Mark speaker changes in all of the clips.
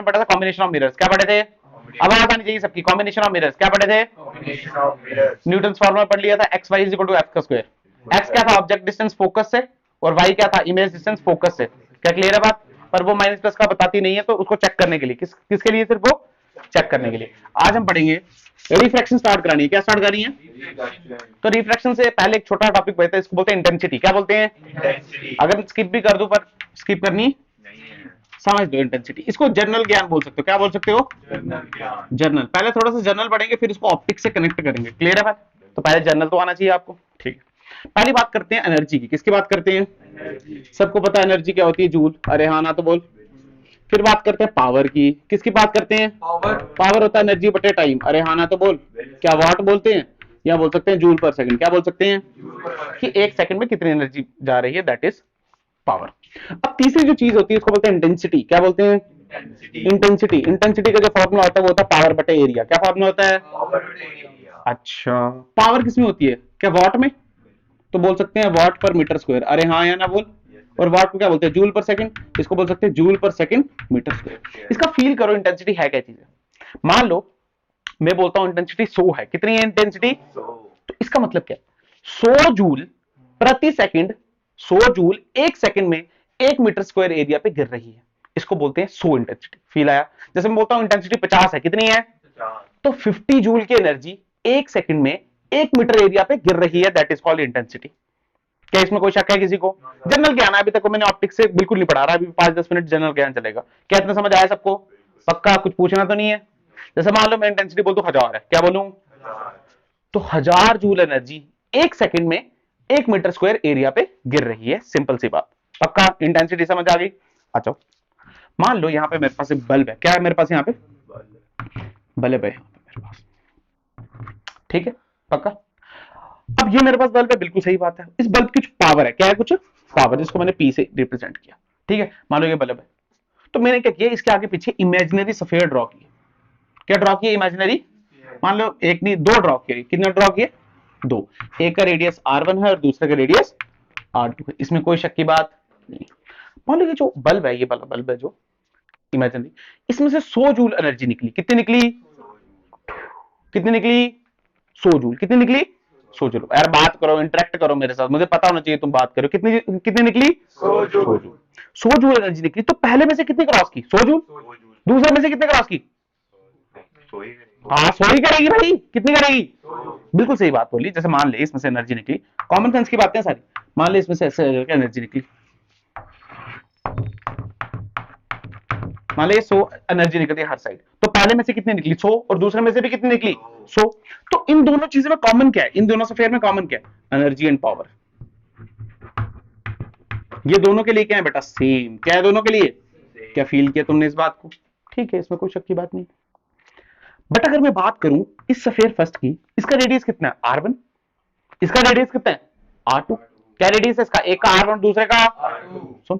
Speaker 1: आपने पढ़ा था कॉम्बिनेशन ऑफ मिरर्स, क्या पढ़े थे? अब आवाज आनी चाहिए सबकी, कॉम्बिनेशन ऑफ मिरर्स क्या पढ़े थे? न्यूटन फॉर्मूला पढ़ लिया था, x y is equal to f का स्क्वायर। एक्स क्या था? ऑब्जेक्ट डिस्टेंस फोकस से, और वाई क्या था? इमेज डिस्टेंस फोकस से। क्या क्लियर है बात? पर वो माइनस प्लस का बताती नहीं है, तो उसको चेक करने के लिए, किसके लिए? सिर्फ वो चेक करने के लिए। आज हम पढ़ेंगे रिफ्रैक्शन स्टार्ट करानी है। क्या स्टार्ट करनी है? तो रिफ्रैक्शन से पहले एक छोटा टॉपिक पढ़ते हैं, इसको बोलते हैं इंटेंसिटी। क्या बोलते हैं? अगर स्किप भी कर दूं, पर स्किप करनी समझ दो इंटेंसिटी। इसको जनरल ज्ञान बोल सकते हो। क्या बोल सकते हो? जनरल। पहले थोड़ा सा जनरल पढ़ेंगे, फिर इसको ऑप्टिक्स से कनेक्ट करेंगे। क्लियर है बात? तो पहले जनरल तो आना चाहिए आपको। ठीक, पहली बात करते हैं एनर्जी की। किसकी बात करते हैं? सबको पता है एनर्जी क्या होती है, जूल। अरे हाँ ना तो बोल। फिर बात करते हैं पावर की। किसकी बात करते हैं? पावर होता है एनर्जी बटे टाइम। अरे हाँ ना तो बोल। क्या वाट बोलते हैं, या बोल सकते हैं जूल पर सेकंड। क्या बोल सकते हैं? कि एक सेकंड में कितनी एनर्जी जा रही है, दैट इज पावर। अब तीसरी जो चीज होती है उसको बोलते हैं इंटेंसिटी। क्या बोलते हैं? इंटेंसिटी। इंटेंसिटी का जो फॉर्मूला होता है वो होता है पावर बटे एरिया। क्या फॉर्मूला होता है? अच्छा, पावर किसमें होती है? क्या वाट में? तो बोल सकते हैं वाट पर मीटर स्क्वायर। अरे हाँ या ना बोल। और वाट को क्या बोलते हैं? Joule per second. इसको बोल सकते हैं joule per second metre square. इसका फील करो, इंटेंसिटी है क्या चीज है। मान लो मैं बोलता हूं इंटेंसिटी 100 है। कितनी है इंटेंसिटी? तो इसका मतलब क्या? 100 जूल प्रति सेकंड, 100 जूल एक सेकंड में 1 मीटर स्क्वायर एरिया पे गिर रही है। इसको बोलते हैं 100 इंटेंसिटी। फील आया? जैसे मैं बोलता हूं इंटेंसिटी 50 है। कितनी है? तो 50 जूल की एनर्जी एक सेकंड में 1 मीटर एरिया पे गिर रही है, दैट इज कॉल्ड इंटेंसिटी। क्या इसमें कोई शक है किसी को? जनरल ज्ञान है, अभी तक मैंने ऑप्टिक्स से बिल्कुल नहीं पढ़ा रहा, अभी 5-10 मिनट जनरल ज्ञान चलेगा। क्या इतना समझ आया सबको? पक्का? कुछ पूछना तो नहीं है? जैसे मान लो मैं इंटेंसिटी बोल दूं 1000 है। क्या बोलूं? तो 1000 जूल एनर्जी एक सेकंड में 1 मीटर स्क्वायर एरिया पे गिर रही है। सिंपल सी बात। पक्का? इंटेंसिटी समझ आ गई? अच्छा, मान लो यहां पे मेरे पास एक बल्ब है। क्या है मेरे पास? यहां पे बल्ब है मेरे पास। ठीक है? पक्का? अब ये मेरे पास बल्ब है, बिल्कुल सही बात है। इस बल्ब की कुछ पावर है। क्या है? कुछ पावर, जिसको मैंने पी से रिप्रेजेंट किया। ठीक है? मान लो ये बल्ब है, तो मैंने क्या किया, इसके आगे पीछे इमेजिनरी सफेयर ड्रॉ किया। क्या ड्रॉ किया? इमेजिनरी। मान लो एक नहीं, दो ड्रॉ किए। कितने ड्रॉ किए? दो। एक का रेडियस r1 है और दूसरे का रेडियस r2 है। इसमें कोई शक की बात नहीं। मान लो ये जो बल्ब है, ये बल्ब है जो इमेजिनरी, इसमें से 100 जूल एनर्जी निकली। कितनी निकली? कितनी निकली? 100 जूल। कितनी निकली? 100 जूल। यार बात करो, इंटरेक्ट करो मेरे साथ, मुझे पता होना चाहिए तुम बात करो। कितनी कितनी निकली? 100 जूल। 100 जूल एनर्जी निकली। तो पहले में से कितनी क्रॉस की? 100 जूल। दूसरे में से कितने क्रॉस की? हाँ 100 ही करेगी भाई। कितनी करेगी? बिल्कुल सही बात बोली। जैसे मान ले इसमें से एनर्जी निकली, कॉमन सेंस की बातें सारी। मान ले इसमें से ऐसे एनर्जी निकली, मान ले 100 एनर्जी निकलती है हर साइड। तो पहले में से कितनी निकली? 100। और दूसरे में से भी कितनी निकली? 100। तो इन दोनों चीजों में कॉमन क्या है? इन दोनों से फेयर में कॉमन क्या है? Energy and power. ये दोनों के लिए क्या है बेटा? सेम। क्या है दोनों के लिए? क्या फील किया तुमने इस बात को? ठीक है, इसमें कोई शक की बात नहीं। बट अगर मैं बात करूं इस सफेयर फर्स्ट की, इसका रेडियस कितना है? r1। इसका रेडियस कितना है? r2। क्या रेडियस है इसका? एक का r1 दूसरे का r2। सुन,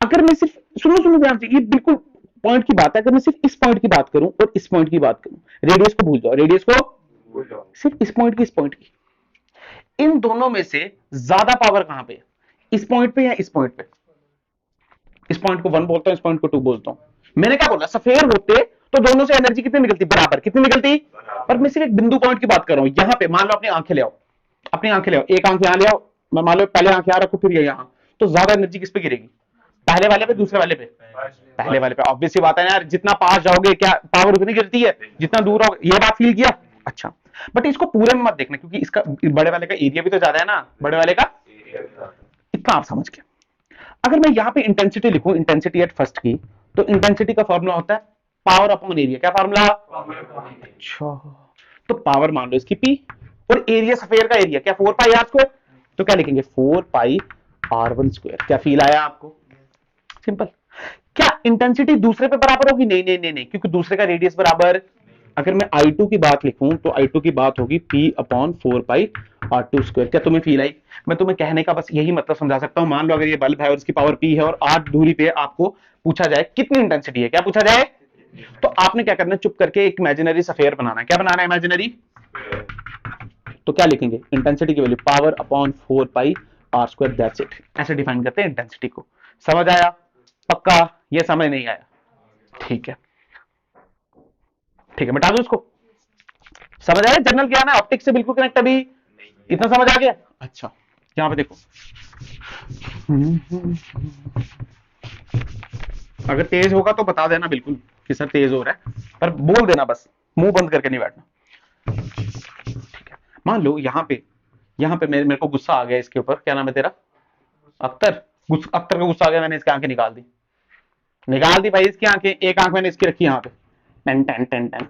Speaker 1: अगर मैं सिर्फ सुनो ध्यान से, ये बिल्कुल पॉइंट की बात है। अगर मैं सिर्फ इस पॉइंट की बात करूं और इस पॉइंट की बात करूं, रेडियस को भूल जाओ, रेडियस को सिर्फ इस पॉइंट की, इस पॉइंट की, इन दोनों में से ज्यादा पावर कहां पे है? इस पॉइंट पे या इस पॉइंट पे? इस पॉइंट को 1 बोलता हूं, इस पॉइंट को 2 बोलता हूं। मैंने क्या बोला? सफेयर होते तो दोनों से एनर्जी कितनी निकलती? बराबर। कितनी निकलती? पर मैं सिर्फ एक बिंदु पॉइंट की बात कर रहा हूं। यहां पे मान लो अपनी आंखें ले आओ, अपनी आंखें ले आओ, एक आंख यहां ले आओ, मैं मान लो पहले आंख यहां रखो, फिर ये यहां, तो ज्यादा एनर्जी किस पे गिरेगी? पहले वाले पे, दूसरे वाले पे? पहले वाले पे। ऑब्वियस सी बात है यार, जितना पास जाओगे क्या पावर उतनी गिरती है, जितना दूर आओगे। ये बात फील किया? अच्छा, बट इसको पूरे में मत देखना, क्योंकि इसका बड़े वाले का एरिया भी तो ज्यादा है ना, बड़े वाले का। इतना आप समझ गए। अगर मैं यहां पे इंटेंसिटी लिखूं, इंटेंसिटी एट फर्स्ट की, तो इंटेंसिटी का फॉर्मूला होता है पावर अपॉन एरिया। क्या फॉर्मूला? अच्छा, तो पावर मान लो इसकी P, और एरिया सफेयर का एरिया क्या? 4 पाई r स्क्वायर। तो क्या लिखेंगे? 4 पाई r1 स्क्वायर। क्या फील आया आपको? सिंपल। क्या इंटेंसिटी दूसरे पे बराबर होगी? नहीं नहीं नहीं नहीं, क्योंकि दूसरे का रेडियस बराबर। अगर मैं I2 की बात लिखूं तो I2 की बात होगी P अपॉन 4 पाई r2 स्क्वायर। क्या तुम्हें फील आई? मैं तुम्हें कहने का बस यही मतलब समझा सकता हूं। मान लो अगर ये बल्ब है और इसकी पावर P है और 8 दूरी पे आपको पूछा जाए कितनी इंटेंसिटी है, क्या पूछा जाए, तो आपने क्या करना है? चुप करके एक इमेजिनरी सफेयर बनाना है। क्या बनाना है? इमेजिनरी। तो क्या लिखेंगे? इंटेंसिटी की value power upon 4 pi r square, that's it. ऐसे डिफाइन करते हैं इंटेंसिटी को। समझ आया? पक्का? ये समझ नहीं आया? ठीक है, ठीक है, मिटा दो इसको। समझ आया? जनरल ज्ञान है, ऑप्टिक्स से बिल्कुल कनेक्ट, अभी इतना समझ आ गया? अच्छा, यहां पे देखो, अगर तेज होगा तो बता देना बिल्कुल कि सर तेज हो रहा है, पर बोल देना बस, मुंह बंद करके नहीं बैठना। ठीक है, मान लो यहाँ पे मेरे को गुस्सा आ गया इसके ऊपर, क्या नाम है तेरा? अख्तर। अख्तर का गुस्सा आ गया, मैंने इसकी आंखें निकाल दी भाई इसकी आंखें। एक आंख मैंने इसकी रखी यहाँ पे, टेन टेन टेन टेन,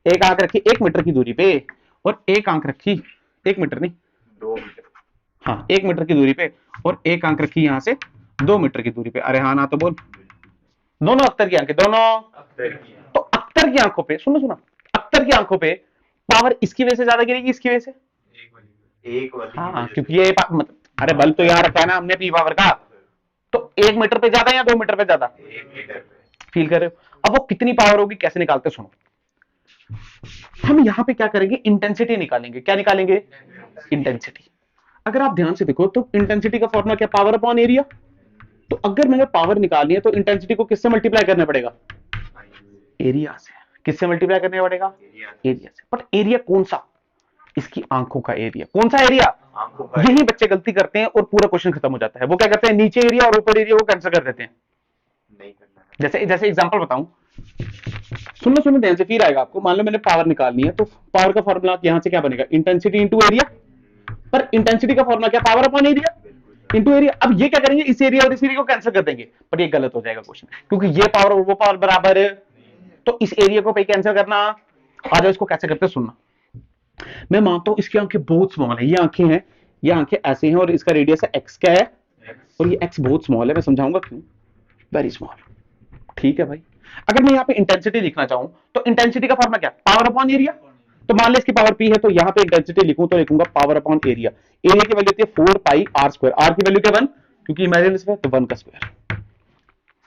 Speaker 1: एक आंख रखी 1 मीटर की दूरी पे, और एक आंख रखी 1 मीटर नहीं 2 मीटर, हाँ 1 मीटर की दूरी पे, और एक आंख रखी यहाँ से 2 मीटर की दूरी पे। अरे हाँ ना तो बोल। दोनों अख्तर की आंखें, दोनों। तो अख्तर की आंखों पे, सुनो, अख्तर की आंखों पे पावर इसकी वजह से ज्यादा गिरेगी, इसकी वजह से? एक वाली। हाँ, क्योंकि ये अरे बल्ब तो यहाँ रखा है ना हमने पी पावर का, तो 1 मीटर पे ज्यादा या 2 मीटर पे ज्यादा? 1 मीटर पे। फील कर रहे हो? अब वो कितनी पावर होगी कैसे निकालते, सुनो। हम यहां पे क्या करेंगे, इंटेंसिटी निकालेंगे। क्या निकालेंगे? इंटेंसिटी। अगर आप ध्यान से देखो तो इंटेंसिटी का फॉर्मूला क्या? Power upon area. तो अगर मैंने पावर निकालनी है तो इंटेंसिटी को किससे मल्टीप्लाई करना पड़ेगा? एरिया से। किससे मल्टीप्लाई करना पड़ेगा? एरिया से। बट एरिया कौन सा? इसकी आंखों का एरिया। कौन सा एरिया? यही बच्चे गलती करते हैं और पूरा क्वेश्चन खत्म हो जाता है। वो क्या करते हैं, नीचे एरिया और ऊपर एरिया को कैंसिल कर देते हैं। नहीं करना। जैसे एग्जांपल बताऊं, सुनो ध्यान से, फिर आएगा आपको। मान लो मैंने पावर निकालनी है, तो पावर का फॉर्मूला यहां से क्या बनेगा? Intensity into area. पर इंटेंसिटी का फॉर्मूला क्या? Power upon area into area. अब ये क्या करेंगे, इस एरिया और इस एरिया को कैंसिल कर देंगे, पर ये गलत हो जाएगा क्वेश्चन, क्योंकि ये पावर और वो पावर बराबर है। तो इस एरिया को पे कैंसिल करना। आ जाओ, इसको कैसे करते सुनना। मैं मानता हूं इसकी आंखें बहुत स्मॉल है, ये आंखें हैं, ये आंखें ऐसे हैं, और इसका रेडियस है एक्स क्या है, और ये एक्स बहुत स्मॉल है। मैं समझाऊंगा क्यों। Very small. ठीक है भाई। अगर मैं यहाँ पे इंटेंसिटी लिखना चाहूं तो इंटेंसिटी का फॉर्मूला क्या? Power upon area. तो मान लो इसकी पावर पी है, तो यहाँ पे इंटेंसिटी लिखूं तो लिखूंगा पावर अपॉन एरिया। एरिया की वैल्यू होती है 4 पाई आर स्क्वायर। आर की वैल्यू क्या? 1, क्योंकि इमेजिनरी स्क्वायर, तो 1 का स्क्वायर।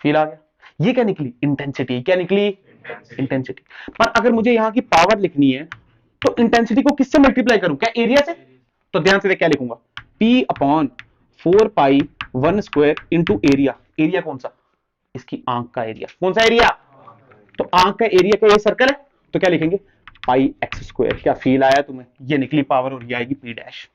Speaker 1: फील आ गया? ये क्या निकली? इंटेंसिटी। क्या निकली? इंटेंसिटी। पर अगर मुझे यहाँ की पावर लिखनी है तो इंटेंसिटी को किससे मल्टीप्लाई करूं? क्या एरिया से? तो ध्यान से देख, क्या लिखूंगा? P अपॉन 4 पाई 1 स्क्वायर इंटू एरिया। एरिया कौन सा? इसकी आंख का एरिया। कौन सा एरिया? तो आंख का एरिया का ये सर्कल है, तो क्या लिखेंगे? पाई एक्स स्क्वायर। क्या फील आया तुम्हें? ये निकली पावर, और ये आएगी P डैश।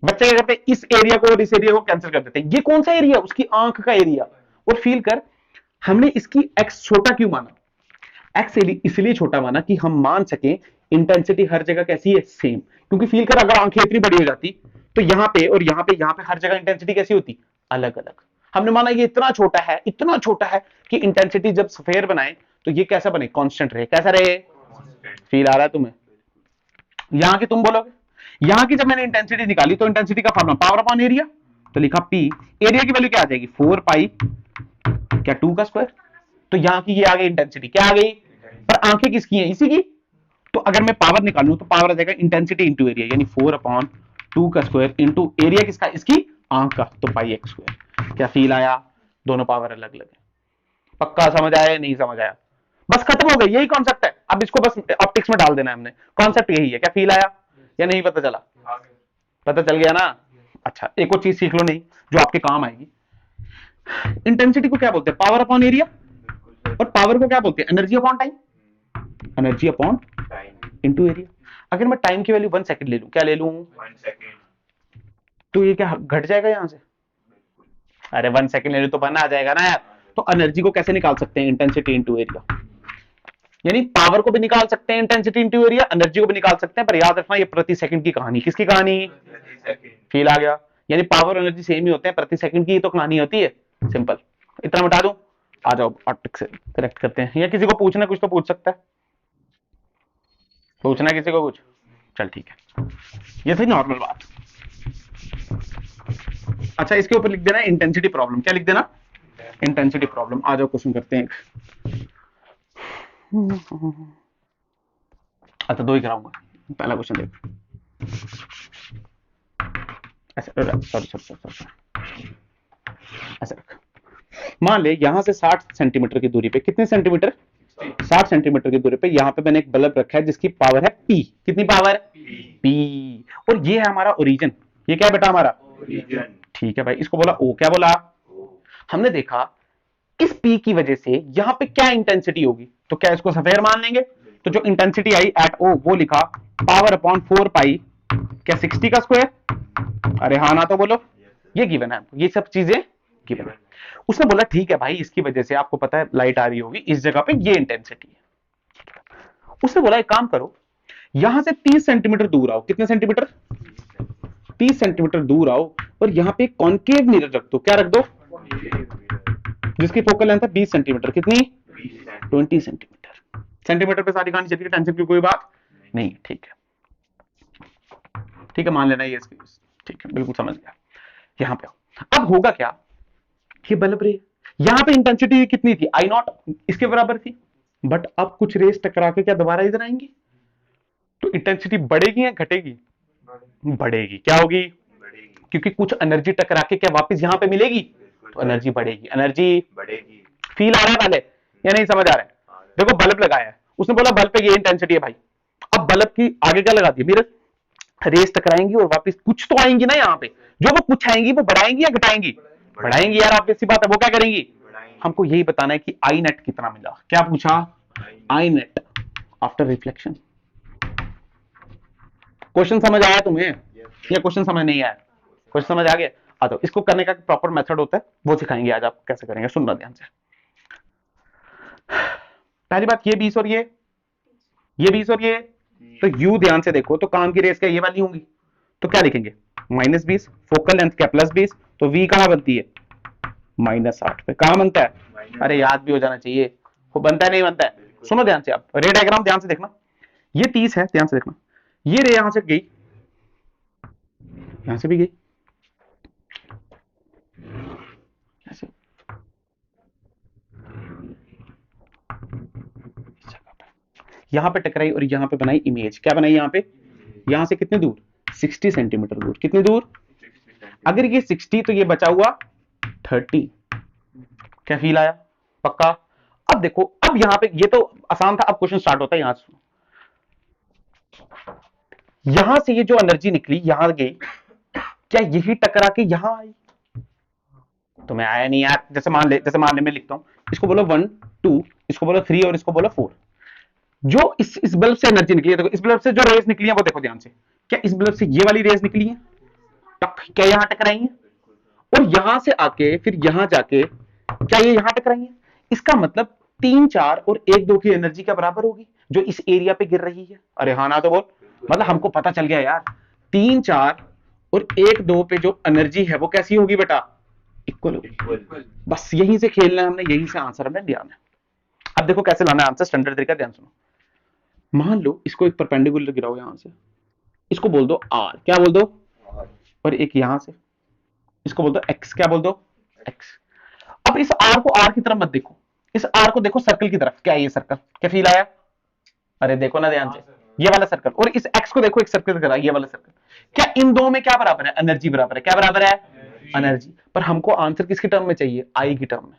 Speaker 1: बच्चे क्या करते हैं, इस एरिया को और इस एरिया को कैंसिल कर देते हैं। ये कौन सा एरिया? उसकी आंख का एरिया। और फील कर, हमने इसकी एक्स छोटा क्यों माना? एक्स इसलिए छोटा माना कि हम मान सके इंटेंसिटी हर जगह कैसी है? सेम। क्योंकि फील कर, अगर आंखें इतनी बड़ी हो जाती तो यहाँ पे और यहाँ पे हर जगह इंटेंसिटी कैसी होती? अलग अलग। हमने माना ये इतना छोटा है कि इंटेंसिटी जब स्फेयर बनाए तो ये कैसा बने? कांस्टेंट रहे। कैसा रहे? फील आ रहा है तुम्हें? यहां की तुम बोलोगे, यहां की जब मैंने इंटेंसिटी निकाली तो इंटेंसिटी का फॉर्मूला पावर अपॉन एरिया, तो लिखा P। एरिया की वैल्यू क्या आ जाएगी? 4 पाई क्या 2 का स्क्वायर। तो यहां की ये आ गई इंटेंसिटी। क्या आ गई? पर आंखें किसकी हैं? इसी की। तो अगर मैं पावर निकालूं तो पावर आ जाएगा इंटेंसिटी इंटू एरिया, यानी 4 अपॉन 2 का स्क्वायर इंटू एरिया किसका? इसकी आंख का, तो पाई एक्स स्क्वायर। क्या फील आया? दोनों पावर अलग अलग है। पक्का समझ आया? नहीं समझ आया? बस खत्म हो गई, यही कॉन्सेप्ट है। अब इसको बस ऑप्टिक्स में डाल देना है हमने। कॉन्सेप्ट यही है। क्या फील आया या नहीं पता चला? पता चल गया ना? अच्छा, एक और चीज सीख लो नहीं जो आपके काम आएगी। इंटेंसिटी को क्या बोलते हैं? Power upon area. और पावर को क्या बोलते हैं? Energy upon time. Energy upon into area. अगर मैं टाइम की वैल्यू 1 सेकंड ले लूं, क्या ले लूं? 1 सेकंड, तो ये क्या घट जाएगा यहां से? अरे 1 सेकंड ले लूं तो बना आ जाएगा ना यार। तो एनर्जी को कैसे निकाल सकते हैं? Intensity into area. यानी पावर को भी निकाल सकते हैं इंटेंसिटी इंटू एरिया, एनर्जी को भी निकाल सकते हैं, पर याद रखना ये प्रति सेकंड की कहानी। किसकी कहानी? फील आ गया? यानी पावर और एनर्जी सेम ही होते हैं, प्रति सेकंड की तो कहानी होती है। सिंपल। इतना बता दूं? आ जाओ ऑप्टिक्स से करेक्ट करते हैं। या किसी को पूछना कुछ तो पूछ सकता है? पूछना किसी को कुछ? चल ठीक है, ये थी नॉर्मल बात। अच्छा, इसके ऊपर लिख देना इंटेंसिटी प्रॉब्लम। क्या लिख देना? Intensity problem. आ जाओ क्वेश्चन करते हैं। अच्छा, 2 ही कराऊंगा। पहला क्वेश्चन देख। सॉरी ऐसा रख। मान ले यहां से 60 सेंटीमीटर की दूरी पे, कितने सेंटीमीटर? 60 सेंटीमीटर की दूरी पे यहां पे मैंने एक बल्ब रखा है जिसकी पावर है P। कितनी पावर? P। और ये है हमारा ओरिजिन। ये क्या बेटा? हमारा ओरिजिन। ठीक है भाई, इसको बोला O। क्या बोला? हमने देखा इस P की वजह से यहां पे क्या इंटेंसिटी होगी, तो क्या इसको सफेयर मान लेंगे, तो जो इंटेंसिटी आई एट O वो लिखा पावर अपॉन 4 पाई क्या 60 का स्क्वायर, अरे हाँ ना तो बोलो, ये गिवन है, ये सब चीजें गिवन है। उसने बोला ठीक है भाई, इसकी वजह से आपको पता है लाइट आ रही होगी, इस जगह पे ये इंटेंसिटी है। उसने बोला एक काम करो, यहां से 30 सेंटीमीटर दूर आओ, कितने सेंटीमीटर, 30 सेंटीमीटर दूर आओ, और यहां पे कॉन्केव मिरर रख दो, क्या रख दो, जिसकी फोकल लेंथ है 20 सेंटीमीटर, कितनी 20 सेंटीमीटर, सेंटीमीटर पे सारी कहानी चली है, टेंशन की कोई बात नहीं, ठीक है, ठीक है, मान लेना ये इसकी, ठीक है, बिल्कुल समझ गया। यहां पे आओ, अब होगा क्या, ये बल्ब रे, यहां पे इंटेंसिटी कितनी थी, आई नॉट, इसके बराबर थी, बट अब कुछ रेस टकरा के क्या दोबारा इधर आएंगी, तो इंटेंसिटी बढ़ेगी या घटेगी, बढ़ेगी, क्या होगी, क्योंकि कुछ एनर्जी टकरा के क्या वापस यहां पे मिलेगी, तो एनर्जी बढ़ेगी, एनर्जी बढ़ेगी, फील आ रहा है पहले या नहीं समझ आ रहा है, देखो बल्ब लगाया है, उसने बोला बल्ब पे ये इंटेंसिटी है भाई, अब बल्ब की आगे क्या लगा दिया, मिरर, रेस टकराएंगी और वापस कुछ तो आएंगी ना यहाँ पे, जो वो कुछ आएंगी वो बढ़ाएंगी या घटाएंगी, बढ़ाएंगी यार, ऑब्वियस सी बात है, वो क्या करेंगी, हमको यही बताना है कि आई नेट कितना मिला, क्या पूछा, आई नेट आफ्टर रिफ्लेक्शन। क्वेश्चन समझ आया तुम्हें या क्वेश्चन समझ नहीं आया, क्वेश्चन समझ आ गया, तो इसको करने का प्रॉपर मेथड होता है, वो सिखाएंगे आज, आप कैसे करेंगे, सुनना ध्यान से। पहली बात, ये 20 और ये 20 और ये, तो यू ध्यान से देखो, तो काम की रेस क्या ये वाली होंगी, तो क्या लिखेंगे -20, फोकल लेंथ क्या +20, तो वी कहां बनती है -8 पे, कहां बनता है, अरे याद भी हो जाना चाहिए, वो बनता है नहीं बनता है, सुनो ध्यान से, आप रे डायग्राम ध्यान से देखना, ये 30 है, ध्यान से देखना, ये रे यहां से गई, यहां से भी गई, ऐसे यहां पे टकराई और यहां पे बनाई इमेज, क्या बनाई यहां पे, यहां से कितने दूर 60 सेंटीमीटर दूर, कितनी दूर, अगर ये 60 तो ये बचा हुआ 30, क्या फील आया, पक्का। अब देखो, अब यहां पे ये तो आसान था, अब क्वेश्चन स्टार्ट होता है यहां से, यहां से ये जो एनर्जी निकली यहां गई, क्या यही टकरा के यहां आई, तो मैं आया नहीं यार, जैसे मान ले मैं लिखता हूं, इसको बोलो 1 2, इसको बोलो 3 और इसको बोलो 4, जो इस बल्ब से एनर्जी निकली है, देखो इस बल्ब से जो रेस निकली है वो देखो ध्यान से, क्या इस बल्ब से ये वाली रेस निकली है, क्या यहां टकराई है, और यहां से आके फिर यहां जाके क्या ये यहां टकराई है, इसका मतलब 3 4 और 1 2 की एनर्जी क्या बराबर होगी, जो इस एरिया पे गिर रही है, अरे हाँ ना तो बोल, मतलब हमको पता चल गया यार, 3 4 और 1 2 पे जो एनर्जी है वो कैसी होगी बेटा, इक्वल होगी, बस यहीं से खेलना है हमने, यहीं से आंसर हमने लिया है। अब देखो कैसे लाना है आंसर, स्टैंडर्ड तरीका, ध्यान सुनो, मान लो इसको एक परपेंडिकुलर गिराओ यहां से, इसको बोल दो आर, क्या बोल दो, और एक यहां से, इसको बोल दो एक्स, क्या बोल दो एक्स। अब इस आर को आर की तरफ मत देखो, इस आर को देखो सर्कल की तरफ, क्या है ये सर्कल, क्या फील आया, अरे देखो ना ध्यान से, ये वाला सर्कल, और इस एक्स को देखो एक सर्कल की तरह, ये वाला सर्कल, क्या इन दो में क्या बराबर है, एनर्जी बराबर है, क्या बराबर है, एनर्जी, पर हमको आंसर किसकी टर्म में चाहिए, आई की टर्म में,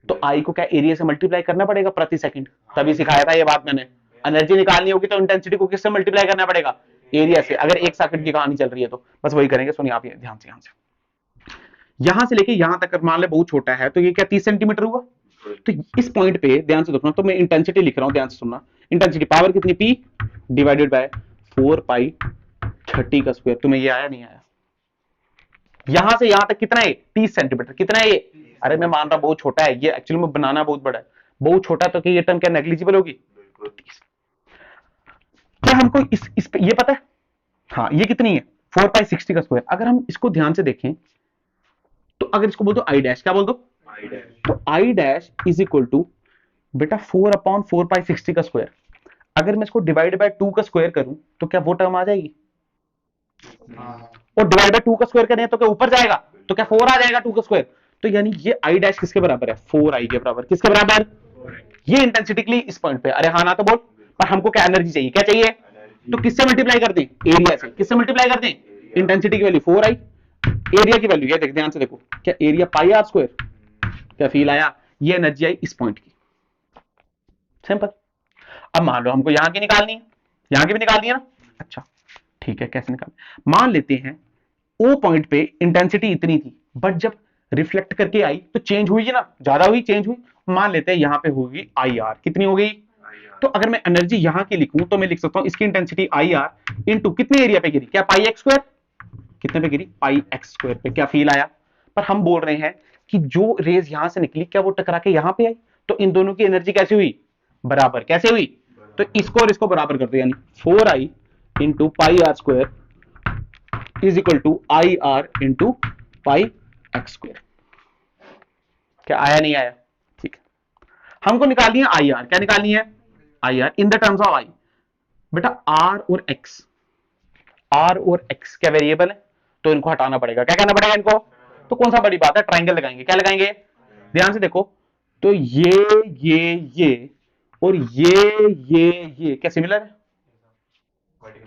Speaker 1: तो आई को क्या एरिया से मल्टीप्लाई करना पड़ेगा प्रति सेकंड, तभी सिखाया था ये बात मैंने, एनर्जी निकालनी होगी तो इंटेंसिटी को किससे मल्टीप्लाई करना पड़ेगा, एरिया से, अगर 1 सेकंड की कहानी चल रही है तो बस वही करेंगे, सुनिए आप ध्यान से, यहां से लेके यहां तक मान ले बहुत छोटा है, तो ये क्या 30 सेंटीमीटर हुआ, तो इस पॉइंट पे ध्यान से देखना, तो मैं इंटेंसिटी लिख रहा हूं, ध्यान से सुनना, इंटेंसिटी पावर कितनी, P डिवाइडेड बाय 4 पाई 30 का स्क्वायर, तुम्हें ये आया नहीं आया, यहां से यहां तक कितना है 30 सेंटीमीटर, कितना है ये, अरे मैं मान रहा बहुत छोटा है, ये एक्चुअली में बनाना बहुत बड़ा है, बहुत छोटा, तो क्या ये टर्म क्या नेग्लिजिबल होगी, क्या हमको इस पे ये पता है, हाँ ये कितनी है 4 पाई 60 का स्क्वायर, अगर हम इसको ध्यान से देखें, तो अगर इसको बोल दो आई डैश, क्या बोल दो, तो I dash is equal to बेटा 4 अपॉन 4 पाई 60 का स्क्वायर, अगर मैं इसको डिवाइड बाय 2 का स्क्वायर करूं तो क्या वो टर्म आ जाएगी, और डिवाइड बाय 2 का स्क्वायर करें तो क्या ऊपर जाएगा, तो क्या 4 आ जाएगा 2 का स्क्वायर, तो यानी ये आई डैश किसके बराबर है, 4 आई के बराबर, किसके बराबर, ये इंटेंसिटी के लिए इस पॉइंट पे, अरे हाँ ना तो बोल, पर हमको क्या एनर्जी चाहिए, क्या चाहिए, तो किससे मल्टीप्लाई कर दें, एरिया से, किससे मल्टीप्लाई कर दें, इंटेंसिटी की वैल्यू 4 आई, एरिया की वैल्यू ये देख ध्यान से देखो, क्या एरिया पाई आर स्क्वायर, क्या फील आया, ये एनर्जी आई इस पॉइंट की, सिंपल। अब मान लो हमको यहां की निकालनी है, यहां की भी निकालनी है ना, अच्छा ठीक है, कैसे निकाल, मान लेते हैं ओ पॉइंट पे इंटेंसिटी इतनी थी, बट जब रिफ्लेक्ट करके आई तो चेंज हुई ना, ज्यादा हुई, चेंज हुई। मान लेते हैं यहाँ पे होगी आई आर, कितनी हो गई? तो अगर मैं एनर्जी यहाँ की लिखूं तो मैं लिख सकता हूं इसकी इंटेंसिटी आई आर इंटू कितने एरिया पे गिरी? क्या पाई एक्स स्क्वायर? कितने पे गिरी? पाई एक्स स्क्वायर पे। क्या फील आया? पर हम बोल रहे हैं कि जो रेज यहां से निकली क्या वो टकरा के यहां पे आई? तो इन दोनों की एनर्जी कैसे हुई? बराबर। कैसे हुई? तो इसको और इसको बराबर कर दो, यानी 4i into pi r square is equal to I r into pi x square. क्या आया? नहीं आया? ठीक है, हमको निकालनी है आई आर। क्या निकालनी है? I R in the terms of I. बेटा आर और एक्स, आर और एक्स क्या वेरिएबल है? तो इनको हटाना पड़ेगा। क्या करना पड़ेगा इनको? तो कौन सा बड़ी बात है, ट्राइंगल लगाएंगे। क्या लगाएंगे? ध्यान से देखो, तो ये और ये क्या सिमिलर है?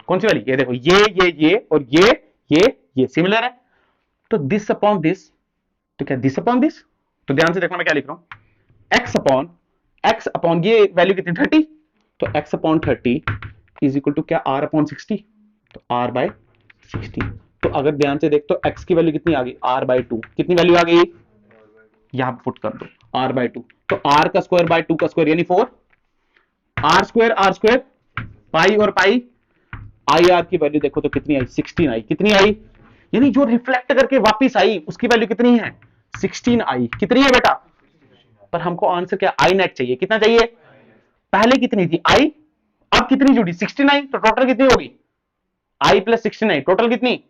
Speaker 1: कौन सी वाली? ये देखो, ये और ये सिमिलर है। तो दिस अपॉन दिस, तो क्या दिस अपॉन दिस? तो ध्यान से देखो मैं क्या लिख रहा हूं, एक्स अपॉन ये वैल्यू कितनी? 30। तो X upon 30 is equal to क्या? R upon 60। तो आर बाय 60। तो अगर ध्यान से देख तो एक्स की वैल्यू कितनी आ गई? R by 2। कितनी वैल्यू आ गई? यहां पुट कर दो आर बाय 2। तो आर का स्क्वायर बाय 2 का स्क्वायर यानी 4। आर स्क्वायर पाई और पाई, आई आर की वैल्यू देखो तो कितनी आई? 16 आई। कितनी आई? यानी जो रिफ्लेक्ट करके वापस आई उसकी वैल्यू कितनी है? 16 आई। कितनी है बेटा? पर हमको आंसर क्या? आई नेट चाहिए। कितना चाहिए? पहले कितनी थी? आई। अब कितनी जुड़ी? 69। तो टोटल कितनी होगी? आई प्लस 69, टोटल कितनी?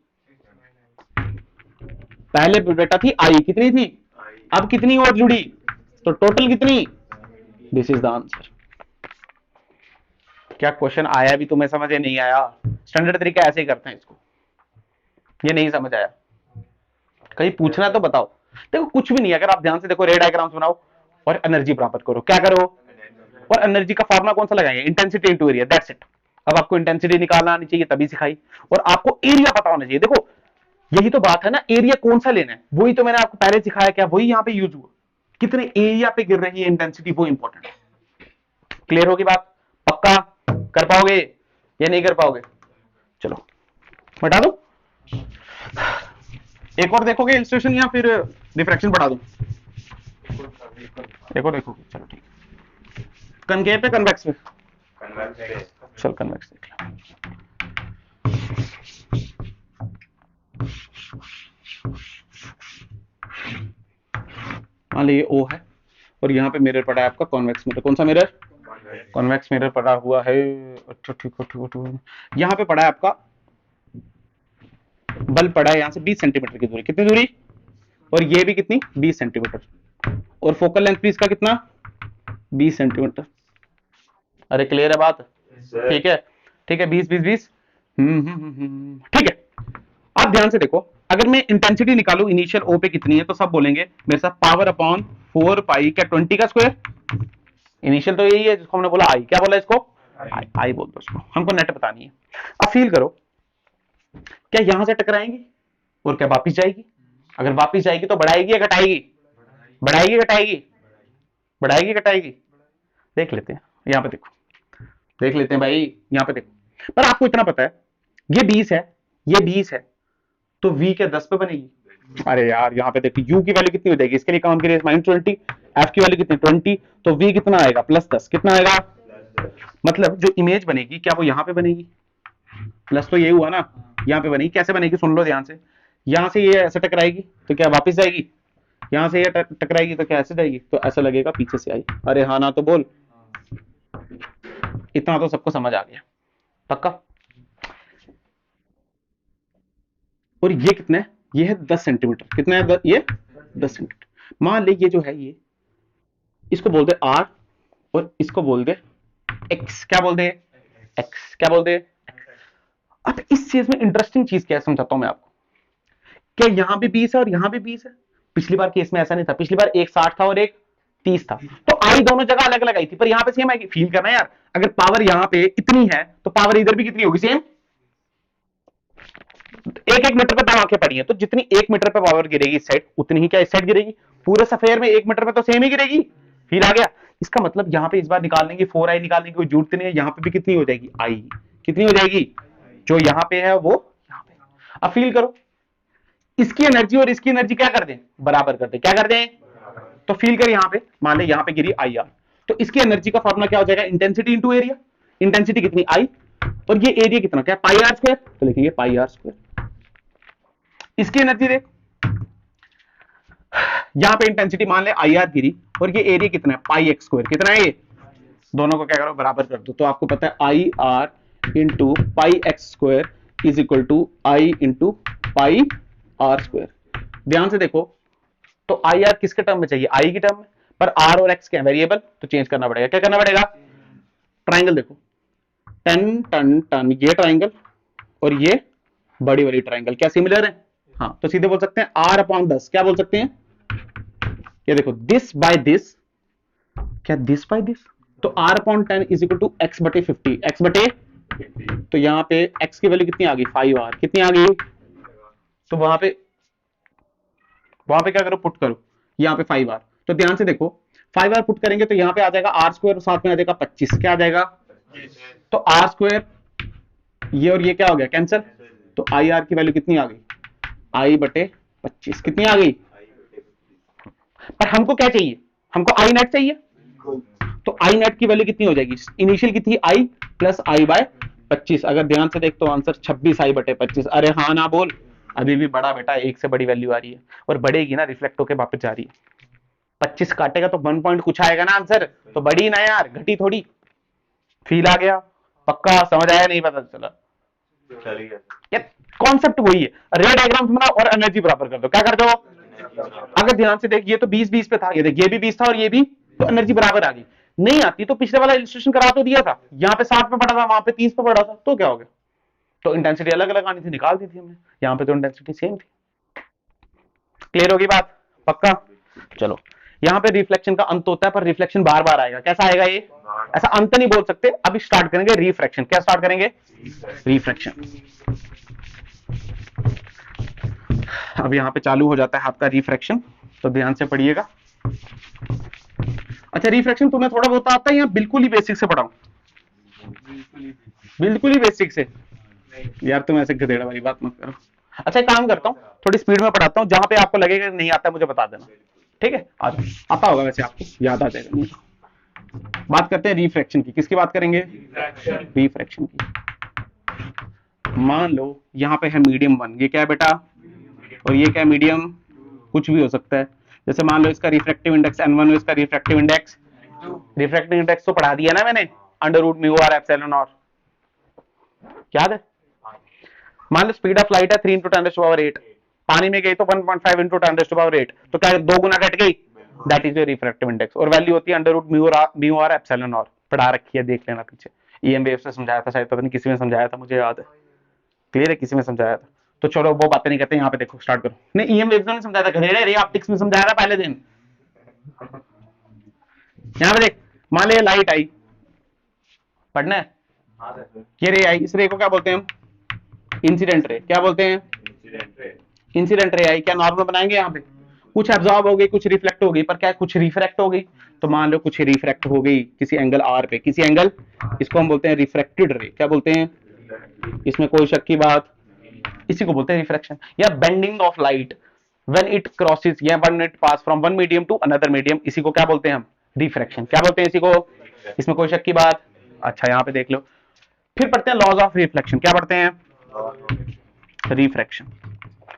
Speaker 1: पहले बेटा थी आई, कितनी थी? अब कितनी और जुड़ी? तो टोटल कितनी? This is the answer. क्या क्वेश्चन आया भी तुम्हें समझ? नहीं आया? स्टैंडर्ड तरीका ऐसे ही करते हैं इसको। ये नहीं समझ आया, कहीं पूछना तो बताओ। देखो कुछ भी नहीं, अगर आप ध्यान से देखो, रे डायग्राम्स बनाओ और एनर्जी प्राप्त करो। क्या करो? और एनर्जी का फॉर्मूला कौन सा लगाएंगे? Intensity into area, that's it. अब आपको इंटेंसिटी निकालना आनी चाहिए, तभी सिखाई। और आपको एरिया पता होना चाहिए। देखो यही तो बात है ना, एरिया कौन सा लेना है, वही तो मैंने आपको पहले सिखाया। क्या वही यहां पे यूज हुआ? कितने एरिया पे गिर रही है इंटेंसिटी, वो इंपॉर्टेंट है। क्लियर होगी बात? पक्का कर पाओगे या नहीं कर पाओगे? चलो बता दो। एक और देखोगे इलस्ट्रेशन या फिर रिफ्रैक्शन बढ़ा दूं? एक और देखोगे? चलो ठीक। कनकेव पे कन्वेक्स पे? चल कन्वेक्स देख लो। मान लीजिए ओ है और यहाँ पे मिरर पड़ा है आपका कॉन्वेक्स मिरर। कौन सा मिरर? कॉन्वेक्स मिरर पड़ा हुआ है। अच्छा ठीक है। यहाँ पे पड़ा है आपका बल्ब पड़ा है, यहाँ से 20 सेंटीमीटर की दूरी। कितनी दूरी? और ये भी कितनी? 20 सेंटीमीटर। और फोकल लेंथ भी इसका कितना? 20 सेंटीमीटर। अरे क्लियर है बात? ठीक है, ठीक है, 20 20 20। ठीक है। अब ध्यान से देखो, अगर मैं इंटेंसिटी निकालू इनिशियल ओ पे कितनी है, तो सब बोलेंगे मेरे साथ पावर अपॉन 4 पाई। क्या 20 का स्क्वायर? इनिशियल तो यही है जिसको हमने बोला आई। क्या बोला इसको? आई बोल दो इसको। हमको नेट बतानी है। अब फील करो, क्या यहां से टकराएंगी और क्या वापिस जाएगी? अगर वापिस जाएगी तो बढ़ाएगी या घटाएगी? बढ़ाएगी घटाएगी? बढ़ाएगी घटाएगी? देख लेते हैं, यहां पे देखो, देख लेते हैं भाई, यहां पे देखो। पर आपको इतना पता है ये 20 है, ये 20 है, तो v क्या 10 पे बनेगी? अरे यार यहाँ पे देखो u की वैल्यू कितनी हो जाएगी? इसके लिए काम करिए, -20। f की वैल्यू कितनी? 20। तो v कितना आएगा? +10। कितना आएगा? मतलब जो इमेज बनेगी क्या वो यहाँ पे बनेगी? प्लस तो ये हुआ ना, यहाँ पे बनेगी। कैसे बनेगी? सुन लो ध्यान से। यहाँ से ये ऐसे टकराएगी तो क्या वापिस जाएगी? यहाँ से ये टकराएगी तो क्या ऐसे जाएगी? तो ऐसा लगेगा पीछे से आई। अरे हाँ ना तो बोल। इतना तो सबको समझ आ गया? पक्का? और ये कितना है? ये है 10 सेंटीमीटर। कितना है? ये 10 सेंटीमीटर। मान ले ये जो है, ये इसको बोल दे r और इसको बोल दे x। क्या बोल दे? x। क्या बोल दे? अब इस चीज में इंटरेस्टिंग चीज क्या है समझाता हूं मैं आपको। क्या यहां भी 20 है और यहां भी 20 है? पिछली बार केस में ऐसा नहीं था। पिछली बार एक 60 था और एक 30 था, तो आई दोनों जगह अलग अलग आई थी, पर यहां पे सेम आएगी। फील करना यार, अगर पावर यहां पे इतनी है तो पावर इधर भी कितनी होगी? सेम। 1 मीटर पे आंखें पड़ी हैं, तो जितनी 1 मीटर पे पावर गिरेगी इस साइड, उतनी ही क्या इस साइड गिरेगी? पूरे सफेयर में 1 मीटर पे तो सेम ही गिरेगी। फील आ गया? इसका मतलब यहाँ पे इस बार निकालने की 4i निकालने की कोई जरूरत नहीं है। यहाँ पे भी कितनी हो जाएगी? आई। कितनी हो जाएगी? जो यहाँ पे है वो यहाँ पे। अब फील करो, इसकी एनर्जी और इसकी एनर्जी क्या कर दें, बराबर कर दें, क्या कर दें, तो फील कर यहां पे, मान ले यहां पे गिरी आई आर, तो इसकी एनर्जी का फॉर्मूला क्या हो जाएगा, इंटेंसिटी इंटू एरिया, इंटेंसिटी कितनी आई, और ये एरिया कितना क्या, पाई आर स्क्वायर, तो लिखेंगे पाई आर स्क्वायर। इसकी एनर्जी देख, यहां पे इंटेंसिटी मान ले आई आर गिरी, और ये एरिया कितना है, पाई एक्स स्क्वायर, कितना है ये, दोनों को क्या करो, बराबर कर दो, तो आपको पता है I r into pi x square is equal to I into pi r square. ध्यान से देखो, तो आई आर किसके टर्म में चाहिए, आई की टर्म में, पर आर और एक्स क्या वेरिएबल, तो चेंज करना पड़ेगा, क्या करना पड़ेगा, ट्राइंगल देखो, टन टन टन ये ट्राइंगल और ये बड़ी वाली ट्राइंगल क्या सिमिलर है, हाँ, तो सीधे बोल सकते हैं आर अपॉन 10, क्या बोल सकते हैं, ये देखो दिस बाय दिस, क्या दिस बाय दिस, तो r upon 10 is equal to x बटे 50, एक्स बटे, तो यहां पे एक्स की वैल्यू कितनी आ गई, 5r, कितनी आ गई, तो वहां पे क्या करो, पुट करो यहां पे 5r, तो ध्यान से देखो 5r पुट करेंगे तो यहां पे आ जाएगा आर स्क्वायर, साथ में आ जाएगा 25, क्या आ जाएगा, तो आर स्क्वायर, ये और ये क्या हो गया कैंसिल, तो आई आर की वैल्यू कितनी आ गई, आई बटे 25, कितनी आ गई, पर हमको क्या चाहिए, हमको आई नेट चाहिए, तो आई नेट की वैल्यू कितनी हो जाएगी, इनिशियल की थी आई प्लस आई बाय 25, अगर ध्यान से देख तो आंसर 26 आई बटे 25, अरे हाँ ना बोल, अभी भी बड़ा बेटा, एक से बड़ी वैल्यू आ रही है और बढ़ेगी ना, रिफ्लेक्ट होकर वापस जा रही है, 25 काटेगा तो 1 पॉइंट कुछ आएगा ना आंसर, तो बड़ी ना यार, घटी थोड़ी, फील आ गया, पक्का समझ आया, नहीं पता चला, चलिए कॉन्सेप्ट वही है, रे डायग्राम बनाओ और एनर्जी बराबर कर दो, क्या कर दो, अगर ध्यान से देख, ये तो 20-20 पे था, ये देख ये भी 20 था और ये भी, तो एनर्जी बराबर आ गई, नहीं आती तो पिछले वाला इलस्ट्रेशन करा तो दिया था, यहाँ पे 60 पे पड़ा था, वहां पे 30 पे पड़ा था, तो क्या हो गया, तो इंटेंसिटी अलग अलग आनी थी, निकाल दी थी हमने, यहाँ पे तो इंटेंसिटी सेम थी, क्लियर होगी बात, पक्का, चलो, यहाँ पे रिफ्लेक्शन का अंत होता है, पर रिफ्लेक्शन बार बार आएगा, कैसा आएगा ये, ऐसा अंत नहीं बोल सकते, अभी स्टार्ट करेंगे रिफ्रैक्शन, क्या स्टार्ट करेंगे, रिफ्रैक्शन, अब यहाँ पे चालू हो जाता है आपका रिफ्रैक्शन, तो ध्यान से पढ़िएगा। अच्छा, रिफ्रैक्शन तुम्हें थोड़ा बहुत आता है या बिल्कुल ही बेसिक से पढ़ाऊं, बिल्कुल ही बेसिक से, यार तुम ऐसे गधेड़ा वाली बात मत करो। अच्छा, एक काम करता हूँ, थोड़ी स्पीड में पढ़ाता हूँ, जहां पे आपको लगेगा नहीं आता मुझे बता देना, ठीक है, आता होगा वैसे, आपको याद आ जाएगा। बात करते हैं रिफ्रैक्शन की, किसकी बात करेंगे, रिफ्रैक्शन की। मान लो यहाँ पे है मीडियम 1, ये क्या है बेटा, और ये क्या मीडियम, कुछ भी हो सकता है, जैसे मान लो इसका रिफ्रैक्टिव इंडेक्स n1 हो, इसका रिफ्रैक्टिव इंडेक्स तो पढ़ा दिया ना मैंने, √μr एप्सिलॉन और, याद है, मान लो स्पीड ऑफ लाइट है 3 × 10⁸, पानी में गई तो 1.5 × 10⁸, तो क्या 2 गुना घट गई, that is your refractive index, और वैल्यू होती है √μr एप्सिलॉन और, पढ़ा रखी है, देख लेना पीछे, ईएम वेव से समझाया था शायद, पता नहीं किसी में समझाया था, मुझे याद है, क्लियर है, किसी में समझाया था, तो चलो वो बातें नहीं करते, यहाँ पे देखो स्टार्ट करो, नहीं ईएम वेव ने समझाया था, घरेड़े रे ऑप्टिक्स में समझाया था पहले दिन, यहाँ पे देख, मान ले लाइट आई, पढ़ना है, ये रे आई, इस रे को क्या बोलते हैं हम, इंसिडेंट रे, क्या बोलते हैं, इंसिडेंट रे आई, क्या नॉर्मल बनाएंगे, यहाँ पे कुछ एब्जॉर्ब हो गई, कुछ रिफ्लेक्ट हो गई, पर क्या कुछ रिफ्रैक्ट हो गई, तो मान लो कुछ रिफ्रैक्ट हो गई किसी एंगल आर पे, किसी एंगल, इसको हम बोलते हैं रिफ्रैक्टेड रे, क्या बोलते हैं, इसमें कोई शक की बात, इसी को बोलते हैं रिफ्रैक्शन, या bending of light when it crosses, या when it pass from one medium to another medium, इसी को क्या बोलते हैं हम, रिफ्रैक्शन, क्या बोलते हैं इसी को, इसमें कोई शक की बात। अच्छा, यहाँ पे देख लो, फिर पढ़ते हैं लॉज ऑफ रिफ्लेक्शन, क्या पढ़ते हैं, रिफ्रैक्शन।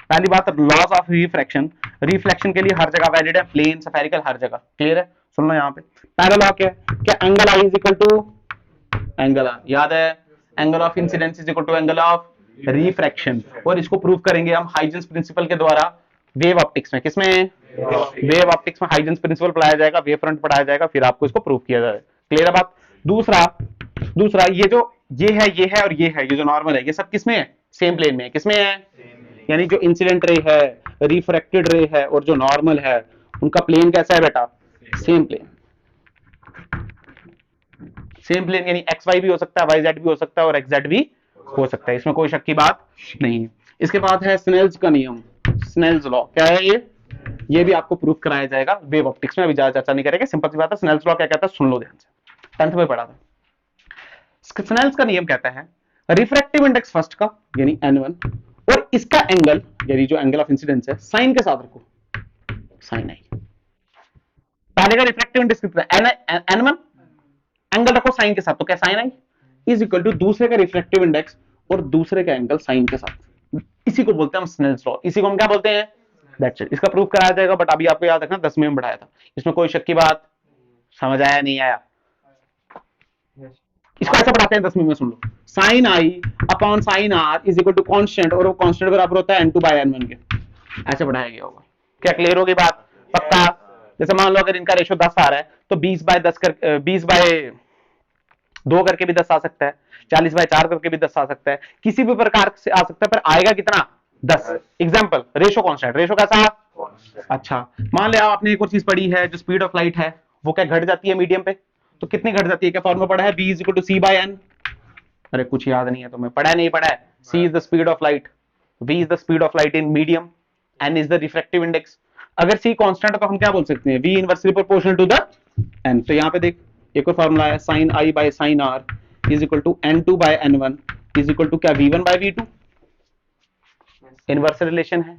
Speaker 1: पहली बात, लॉज ऑफ रिफ्रैक्शन, रिफ्लेक्शन के लिए हर जगह वैलिड है, प्लेन स्फेरिकल हर जगह, क्लियर है, सुन लो यहाँ पे, पहला लॉ क्या angle i is equal to angle r, याद है, angle of incidence is equal to angle of refraction, और इसको प्रूव करेंगे हम हाइजेंस प्रिंसिपल के द्वारा, वेव ऑप्टिक्स में, किसमें, वेव ऑप्टिक्स में हाइजेंस प्रिंसिपल पढ़ाया जाएगा, वेव फ्रंट पढ़ाया जाएगा, फिर आपको इसको प्रूव किया जाएगा, क्लियर है बात। दूसरा ये जो ये है और ये है, ये जो नॉर्मल है, ये सब किसमें है, सेम प्लेन में है, किसमें है, यानी जो इंसिडेंट रे है, रिफ्रैक्टेड रे है, और जो नॉर्मल है, उनका प्लेन कैसा है बेटा, सेम प्लेन, सेम प्लेन, यानी एक्स वाई भी हो सकता है, वाई जेड भी हो सकता है, और एक्स जेड भी हो सकता है, इसमें कोई शक की बात नहीं है। इसके बाद है स्नेल्स का नियम, स्नेल्स लॉ, क्या है ये भी आपको प्रूफ कराया जाएगा वेव ऑप्टिक्स में, अभी ज्यादा चर्चा नहीं करेंगे, सिंपल सी बात है। स्नेल्स लॉ क्या कहता है, सुन लो ध्यान से, 10th में पढ़ा था। स्नेल्स का नियम कहता है रिफ्रैक्टिव इंडेक्स फर्स्ट का, यानी n1 और इसका एंगल यानी जो एंगल ऑफ इंसिडेंस है साइन के साथ रखो, साइन आई। पहले का रिफ्रैक्टिव इंडेक्स कितना है, n1, एंगल रखो साइन के साथ, तो क्या sine i is equal to दूसरे का रिफ्रैक्टिव इंडेक्स और दूसरे का एंगल साइन के साथ। इसी को बोलते हैं हम स्नेल्स लॉ, इसी को हम क्या बोलते हैं, दैट्स इट। इसका प्रूफ कराया जाएगा, बट अभी आपको याद रखना 10वीं में बढ़ाया था, इसमें कोई शक की बात, समझ आया नहीं आया। इसको ऐसा पढ़ाते हैं 10वीं में, सुन लो, sine I upon sine are is equal to constant, और वो कांस्टेंट बराबर होता है n2 बाय n1 के, ऐसे पढ़ाया गया होगा। क्या क्लियर होगी बात, पक्का। जैसे मान लो अगर इनका रेशो 10 आ रहा है तो 20 बाय 2 करके भी 10 आ सकता है, 40 बाय 4 करके भी 10 आ सकता है, किसी भी प्रकार से आ सकता है, पर आएगा कितना, 10। एग्जाम्पल, रेशो कांस्टेंट, रेशो कैसा, अच्छा मान लिया आपने एक और चीज पढ़ी है, जो स्पीड ऑफ लाइट है वो क्या घट जाती है मीडियम पे, तो कितनी घट जाती है, क्या फॉर्मूला पढ़ा है, v is equal to c by n। अरे कुछ याद नहीं है तुम्हें, पढ़ा नहीं पढ़ा है, c is the speed of light, v is the speed of light in medium, n is the refractive index. अगर c कांस्टेंट है तो हम क्या बोल सकते हैं, v inversely proportional to the n। तो यहाँ पे देख एक और फॉर्मूला है, sine i by sine are is equal to n2 by n1 is equal to क्या, v1 bye v2, inverse relation है।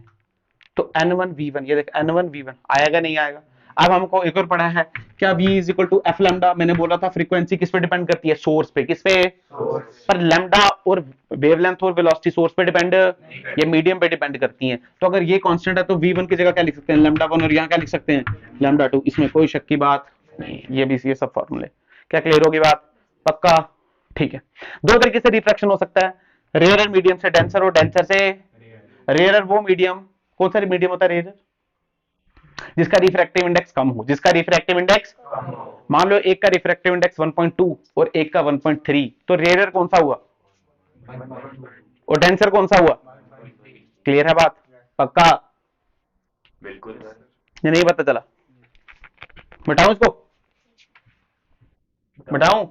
Speaker 1: तो n1 v1, ये देख n1 v1 आएगा नहीं आएगा। अब हमको एक और पढ़ा है, क्या v is equal to f lambda, मैंने बोला था फ्रीक्वेंसी किस पे डिपेंड करती है, सोर्स पे, किस पे, पर लैम्डा और वेवलेंथ और वेलोसिटी सोर्स पे डिपेंड, ये मीडियम पे डिपेंड करती हैं। तो अगर ये कांस्टेंट है तो v1 की जगह क्या लिख सकते हैं, लैम्डा 1, और यहाँ क्या लिख सकते हैं, लैम्डा 2, इसमें कोई शक की बात नहीं। ये भी ये सब फॉर्मूले, क्या क्लियर होगी बात, पक्का, ठीक है। दो तरीके से रिफ्रैक्शन हो सकता है, रेयर मीडियम से डेंसर, और डेंसर से रेयर। वो मीडियम कौन सा मीडियम होता है, रेयर, जिसका रिफ्रैक्टिव इंडेक्स कम हो, जिसका रिफ्रैक्टिव इंडेक्स, मान लो एक का रिफ्रैक्टिव इंडेक्स 1.2 और एक का 1.3, तो रेयर कौन सा हुआ, और डेंसर कौन सा हुआ, क्लियर है बात, पक्का,
Speaker 2: बिल्कुल
Speaker 1: ये नहीं पता चला, बताऊं इसको, बताऊं,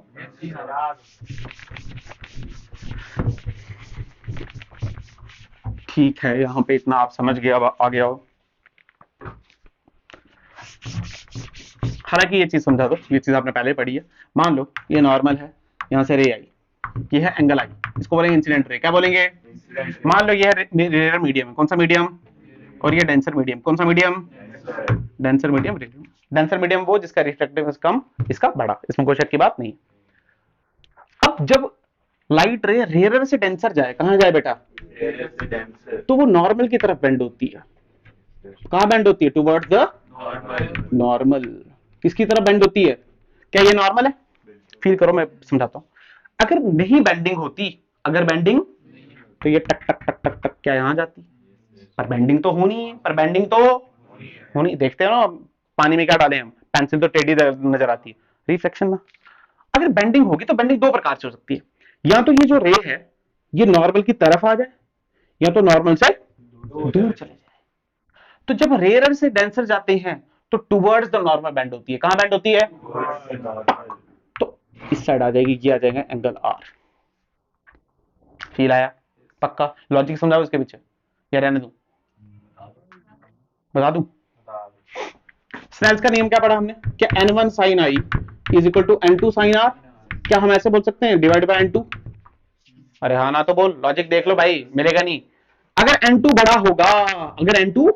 Speaker 1: ठीक है, यहां पे इतना आप समझ गया, अब आ गया हो। हालांकि ये चीज समझा दो, ये चीज आपने पहले पढ़ी है। मान लो ये नॉर्मल है, यहां से रे आई, ये है एंगल आई, इसको बोलेंगे इंसिडेंट रे, क्या बोलेंगे, मान लो ये है रेयर मीडियम है, कौन सा मीडियम, और ये डेंसर मीडियम, कौन सा medium, denser medium, denser medium वो जिसका रिफ्रैक्टिव कम, इसका बड़ा, इसमें कोई शक की बात नहीं। अब जब लाइट रे रेयर से डेंसर जाए, कहां जाए बेटा, तो वो नॉर्मल की तरफ बेंड होती है, कहां बेंड होती है, टुवर्ड्स द नॉर्मल, किसकी तरफ बेंड होती है, क्या ये नॉर्मल है, फील करो, मैं समझाता हूं। अगर नहीं बेंडिंग होती, अगर बेंडिंग, तो ये टक टक टक टक टक क्या यहां जाती, पर बेंडिंग तो होनी है, पर बेंडिंग तो होनी, देखते हो ना पानी में क्या डाले हम, पेंसिल तो टेढ़ी नजर आती है, रिफ्लेक्शन में। अगर बेंडिंग होगी तो बेंडिंग दो प्रकार से हो सकती है, या तो ये जो रे है ये नॉर्मल की तरफ आ जाए, या तो नॉर्मल से दूर चले जाए। तो जब रेयर से डेंसर जाते हैं तो टुवर्ड्स द नॉर्मल बेंड होती है, कहां बेंड होती है, तो इस साइड आ जाएगी, ये आ जाएगा एंगल आर। फील आया, पक्का, लॉजिक समझाओ इसके पीछे, या रहने दूं, बता दूं। स्नेल्स का नियम क्या पढ़ा हमने, क्या n1 sin i is equal to n2 sin r, क्या हम ऐसे बोल सकते हैं, डिवाइड बाय n2। अरे हाँ ना तो बोल, लॉजिक देख लो भाई, मिलेगा नहीं। अगर n2 बड़ा होगा, अगर n2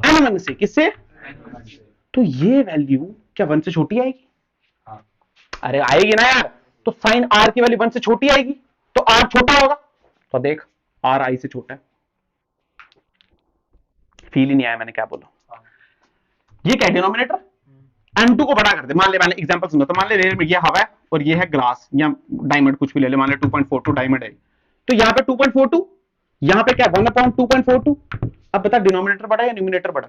Speaker 1: n1 से, किससे, तो ये वैल्यू क्या 1 से छोटी आएगी, अरे आएगी ना यार, तो साइन r की वैल्यू 1 से छोटी आएगी, तो r छोटा होगा, तो देख r i से छोटा है। फील ही नहीं आया मैंने क्या बोला, ये क्या डिनोमिनेटर, n2 को बड़ा कर दे, मान ले, मैंने एग्जांपल सुना, तो मान ले रेयर में ये हवा है और ये है ग्लास या डायमंड, कुछ भी ले ले, मान ले 2.42 डायमंड है, तो यहाँ पे 2.42, यहाँ पे क्या 1/2.42। अब बता डिनोमिनेटर बड़ा या न्यूमिनेटर बड़ा,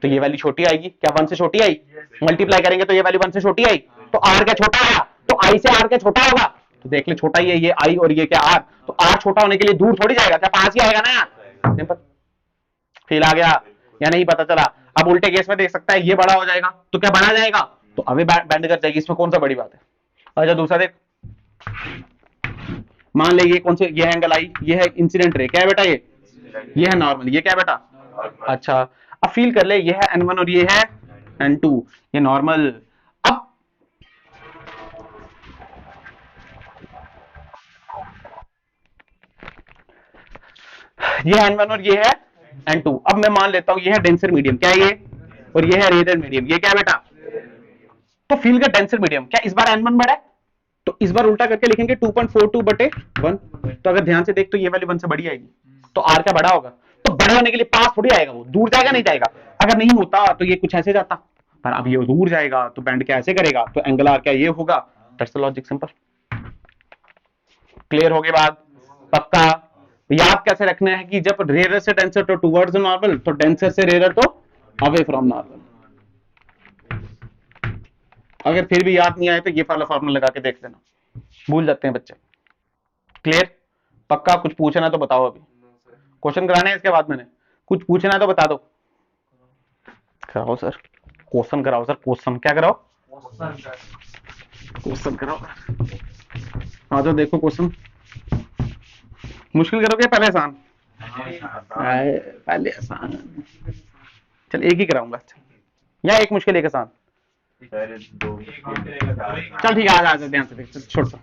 Speaker 1: तो ये वैल्यू छोटी आएगी, क्या 1 से छोटी आई, मल्टीप्लाई करेंगे तो ये वैल्यू 1 से छोटी आई, तो r क्या छोटा आया, तो i से r क्या छोटा होगा, तो देख ले छोटा ही है ये i और ये क्या r, तो r छोटा होने के लिए दूर थोड़ी जाएगा, क्या पास ही आएगा ना यार, सिंपल। फील आ गया या नहीं पता चला। अब उल्टे केस में देख सकता है, ये बड़ा हो जाएगा तो क्या बना जाएगा, तो अभी बेंड कर जाएगी, इसमें कौन सा बड़ी बात है। अच्छा दूसरा देख, मान ले ये कौन से, ये एंगल आई, ये है इंसिडेंट रे, क्या है बेटा ये है नॉर्मल, ये क्या बेटा, अच्छा अब फील कर ले, ये है n1 और ये है n2, ये नॉर्मल। अब ये है N1 और ये है N2। अब मैं मान लेता हूं ये है डेंसर मीडियम, क्या है ये, और ये है रेयर मीडियम, ये क्या है बेटा। तो फील का डेंसर मीडियम क्या इस बार N1 बड़ा है, तो इस बार उल्टा करके लिखेंगे 2.42/1। तो अगर ध्यान से देख तो ये वाली 1 से बड़ी आएगी, तो R क्या बड़ा होगा, तो बड़े होने के लिए पास थोड़ी आएगा, वो दूर जाएगा नहीं जाएगा। अगर नहीं होता तो ये कुछ ऐसे जाता, पर अब ये दूर जाएगा तो बैंड क्या ऐसे करेगा, तो एंगल R क्या ये होगा। That's the logic, simple. Clear हो गई बात, पक्का। याद कैसे रखना है कि जब रेयर से डेंसर तो टुवर्ड्स नॉर्मल, तो डेंसर से रेयर तो अवे फ्रॉम नॉर्मल। अगर फिर भी याद नहीं आए तो ये वाला फॉर्मूला लगा के देख लेना, भूल जाते हैं बच्चे। क्लियर, पक्का। कुछ पूछना तो बताओ, अभी क्वेश्चन कराने हैं इसके बाद, मैंने कुछ पूछना है तो बता दो। कराओ सर क्वेश्चन, कराओ सर क्वेश्चन, क्या कराओ, क्वेश्चन कराओ। हाँ तो देखो क्वेश्चन मुश्किल करोगे पहले आसान, पहले आसान। चल एक ही कराऊंगा, या एक मुश्किल एक आसान। चल ठीक है, आ ध्यान से देख, छोड़ सा।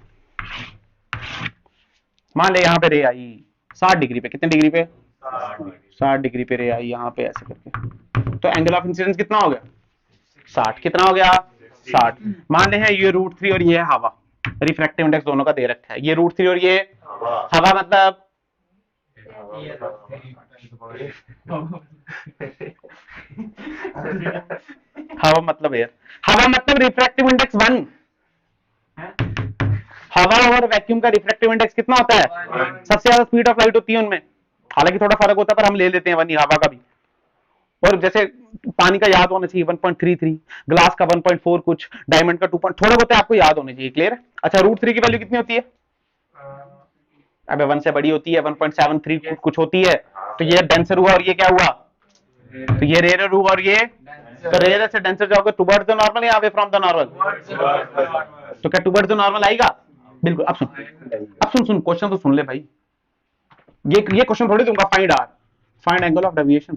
Speaker 1: मान ले यहाँ पे रे आई 60 डिग्री पे, कितने डिग्री पे, 60 डिग्री पे रे आई यहाँ पे ऐसे करके, तो एंगल ऑफ इंसिडेंस कितना हो गया 60, कितना हो गया 60। मान ले है ये √3 और ये है हवा, रिफ्रैक्टिव इंडेक्स दोनों का दे रखा है, ये √3 और ये हवा, मतलब हवा मतलब एयर, हवा मतलब रिफ्रैक्टिव इंडेक्स 1। हवा और वैक्यूम का रिफ्रैक्टिव इंडेक्स कितना होता है, सबसे ज्यादा स्पीड ऑफ लाइट होती है उनमें, हालांकि थोड़ा फर्क होता है पर हम ले लेते हैं 1 हवा का भी। और जैसे पानी का याद होना चाहिए 1.33, ग्लास का 1.4 कुछ, डायमंड का 2 थोड़ा बहुत आपको याद होने चाहिए। क्लियर है। अच्छा √3 की वैल्यू कितनी होती है, अबे 1 से बड़ी होती है, 1.73 कुछ होती है। तो ये डेंसर हुआ और ये क्या हुआ, तो ये रेयर हुआ और ये, तो रेयर से डेंसर जाओगे टुवर्ड्स द नॉर्मल या अवे फ्रॉम द नॉर्मल, तो क्या टुवर्ड्स द नॉर्मल आएगा, बिल्कुल। अब सुन क्वेश्चन तो सुन ले भाई, ये क्वेश्चन थोड़ी दूंगा। Find R, find angle of deviation,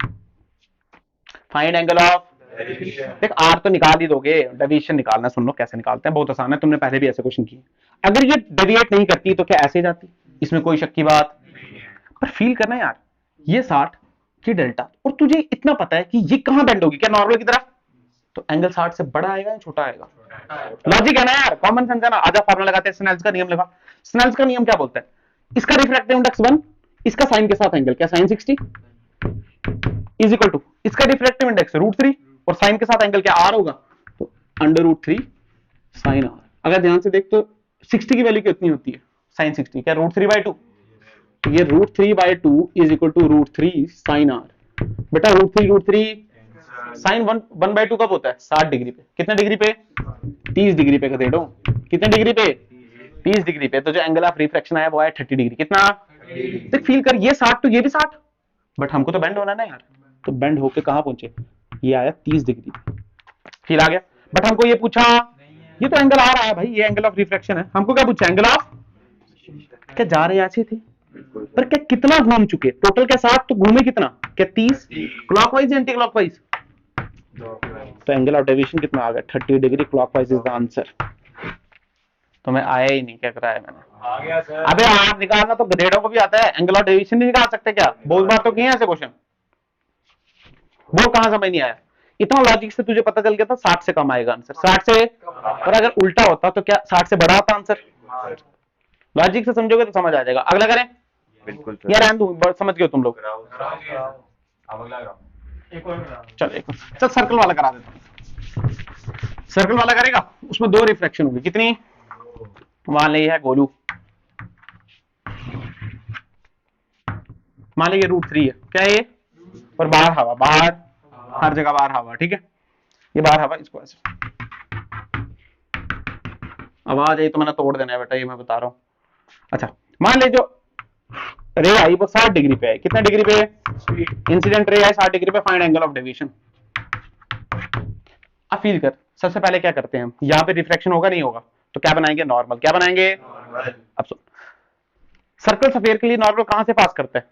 Speaker 1: find angle of, देख R तो निकाल ही दोगे, डेविएशन निकालना सुन लो कैसे निकालते हैं, बहुत आसान है, तुमने पहले भी ऐसे क्वेश्चन किए। अगर ये डेविएट नहीं करती तो क्या ऐसे जाती, इसमें कोई शक की बात, पर फील करना यार, ये 60 की डेल्टा, और तुझे इतना पता है कि ये कहां बेंड होगी, क्या नॉर्मल की तरफ, तो एंगल 60 से बड़ा आएगा या छोटा आएगा, लॉजिक है ना यार, कॉमन सेंस है ना। आजा फार्मूला लगाते हैं, स्नेल्स का नियम लगा। स्नेल्स का नियम क्या बोलता है, इसका रिफ्रैक्टिव इंडेक्स 1, इसका साइन के साथ एंगल क्या sin 60 इज इक्वल टू, इसका रिफ्रैक्टिव इंडेक्स √3 और साइन के साथ एंगल क्या r होगा, तो √3 sin r। अगर ध्यान से देख तो 60 की वैल्यू कितनी होती है sin 60, क्या √3/2, तो ये √3/2 is equal to √3 sin r। बेटा √3 sin 1/2 कब होता है 60 डिग्री पे, कितने डिग्री पे 30 डिग्री पे, दे दो कितने डिग्री पे 30 डिग्री पे, तो जो एंगल ऑफ रिफ्रैक्शन आया वो आया 30 डिग्री, कितना, देख फील कर, ये 60 तो ये भी 60, बट हमको तो बेंड होना ना यार, तो बेंड होके कहां पहुंचे, ये आया 30 डिग्री, फील आ गया। बट हमको ये पूछा, ये तो एंगल आ रहा है भाई, ये एंगल ऑफ रिफ्रैक्शन है, हमको क्या पूछा, एंगल ऑफ, क्या जा रहे ऐसे थे, पर क्या कितना घूम चुके, टोटल क्या 60, तो घूमे कितना, क्या 30 क्लॉकवाइज एंटी क्लॉकवाइज, तो एंगल ऑफ डेविएशन कितना आ गया 30 degree clockwise is the answer. तो मैं आया ही नहीं, क्या कराया मैंने, आ गया सर। अबे आप निकालना तो गधेड़ों को भी आता है, एंगल ऑफ डेविएशन नहीं निकाल सकते क्या, बहुत बार तो किए ऐसे क्वेश्चन, वो कहां समझ नहीं आया, इतना लॉजिक से तुझे पता चल गया था 60 से कम आएगा आंसर, 60 से, और अगर उल्टा होता तो क्या 60 से बड़ा आता आंसर, लॉजिक से समझोगे तो समझ आ जाएगा। अगला करें,
Speaker 2: बिल्कुल
Speaker 1: यार रहने दो, समझ गए तुम लोग, चल सर्कल वाला करा देता हूं, सर्कल वाला करेगा, उसमें 2 रिफ्लेक्शन होगी, कितनी, मान ली है गोलू, मान लीजिए √3 है, क्या है ये, और बाहर हवा, बाहर हर जगह बाहर हवा, ठीक है, ये बाहर हवा, इसको ऐसे आवाज आई तो मैंने तोड़ देना है बेटा, ये मैं बता रहा हूं। अच्छा मान ले जो रे आई वो 60 डिग्री पे है, कितना डिग्री पे, इंसिडेंट रे आई 60 डिग्री पे, फाइंड एंगल ऑफ डेविएशन। अब फील कर, सबसे पहले क्या करते हैं हम, यहाँ पे रिफ्रैक्शन होगा नहीं होगा, तो क्या बनाएंगे, नॉर्मल, क्या बनाएंगे, अब सुन, सर्कल सफेयर के लिए नॉर्मल कहां से पास करता है,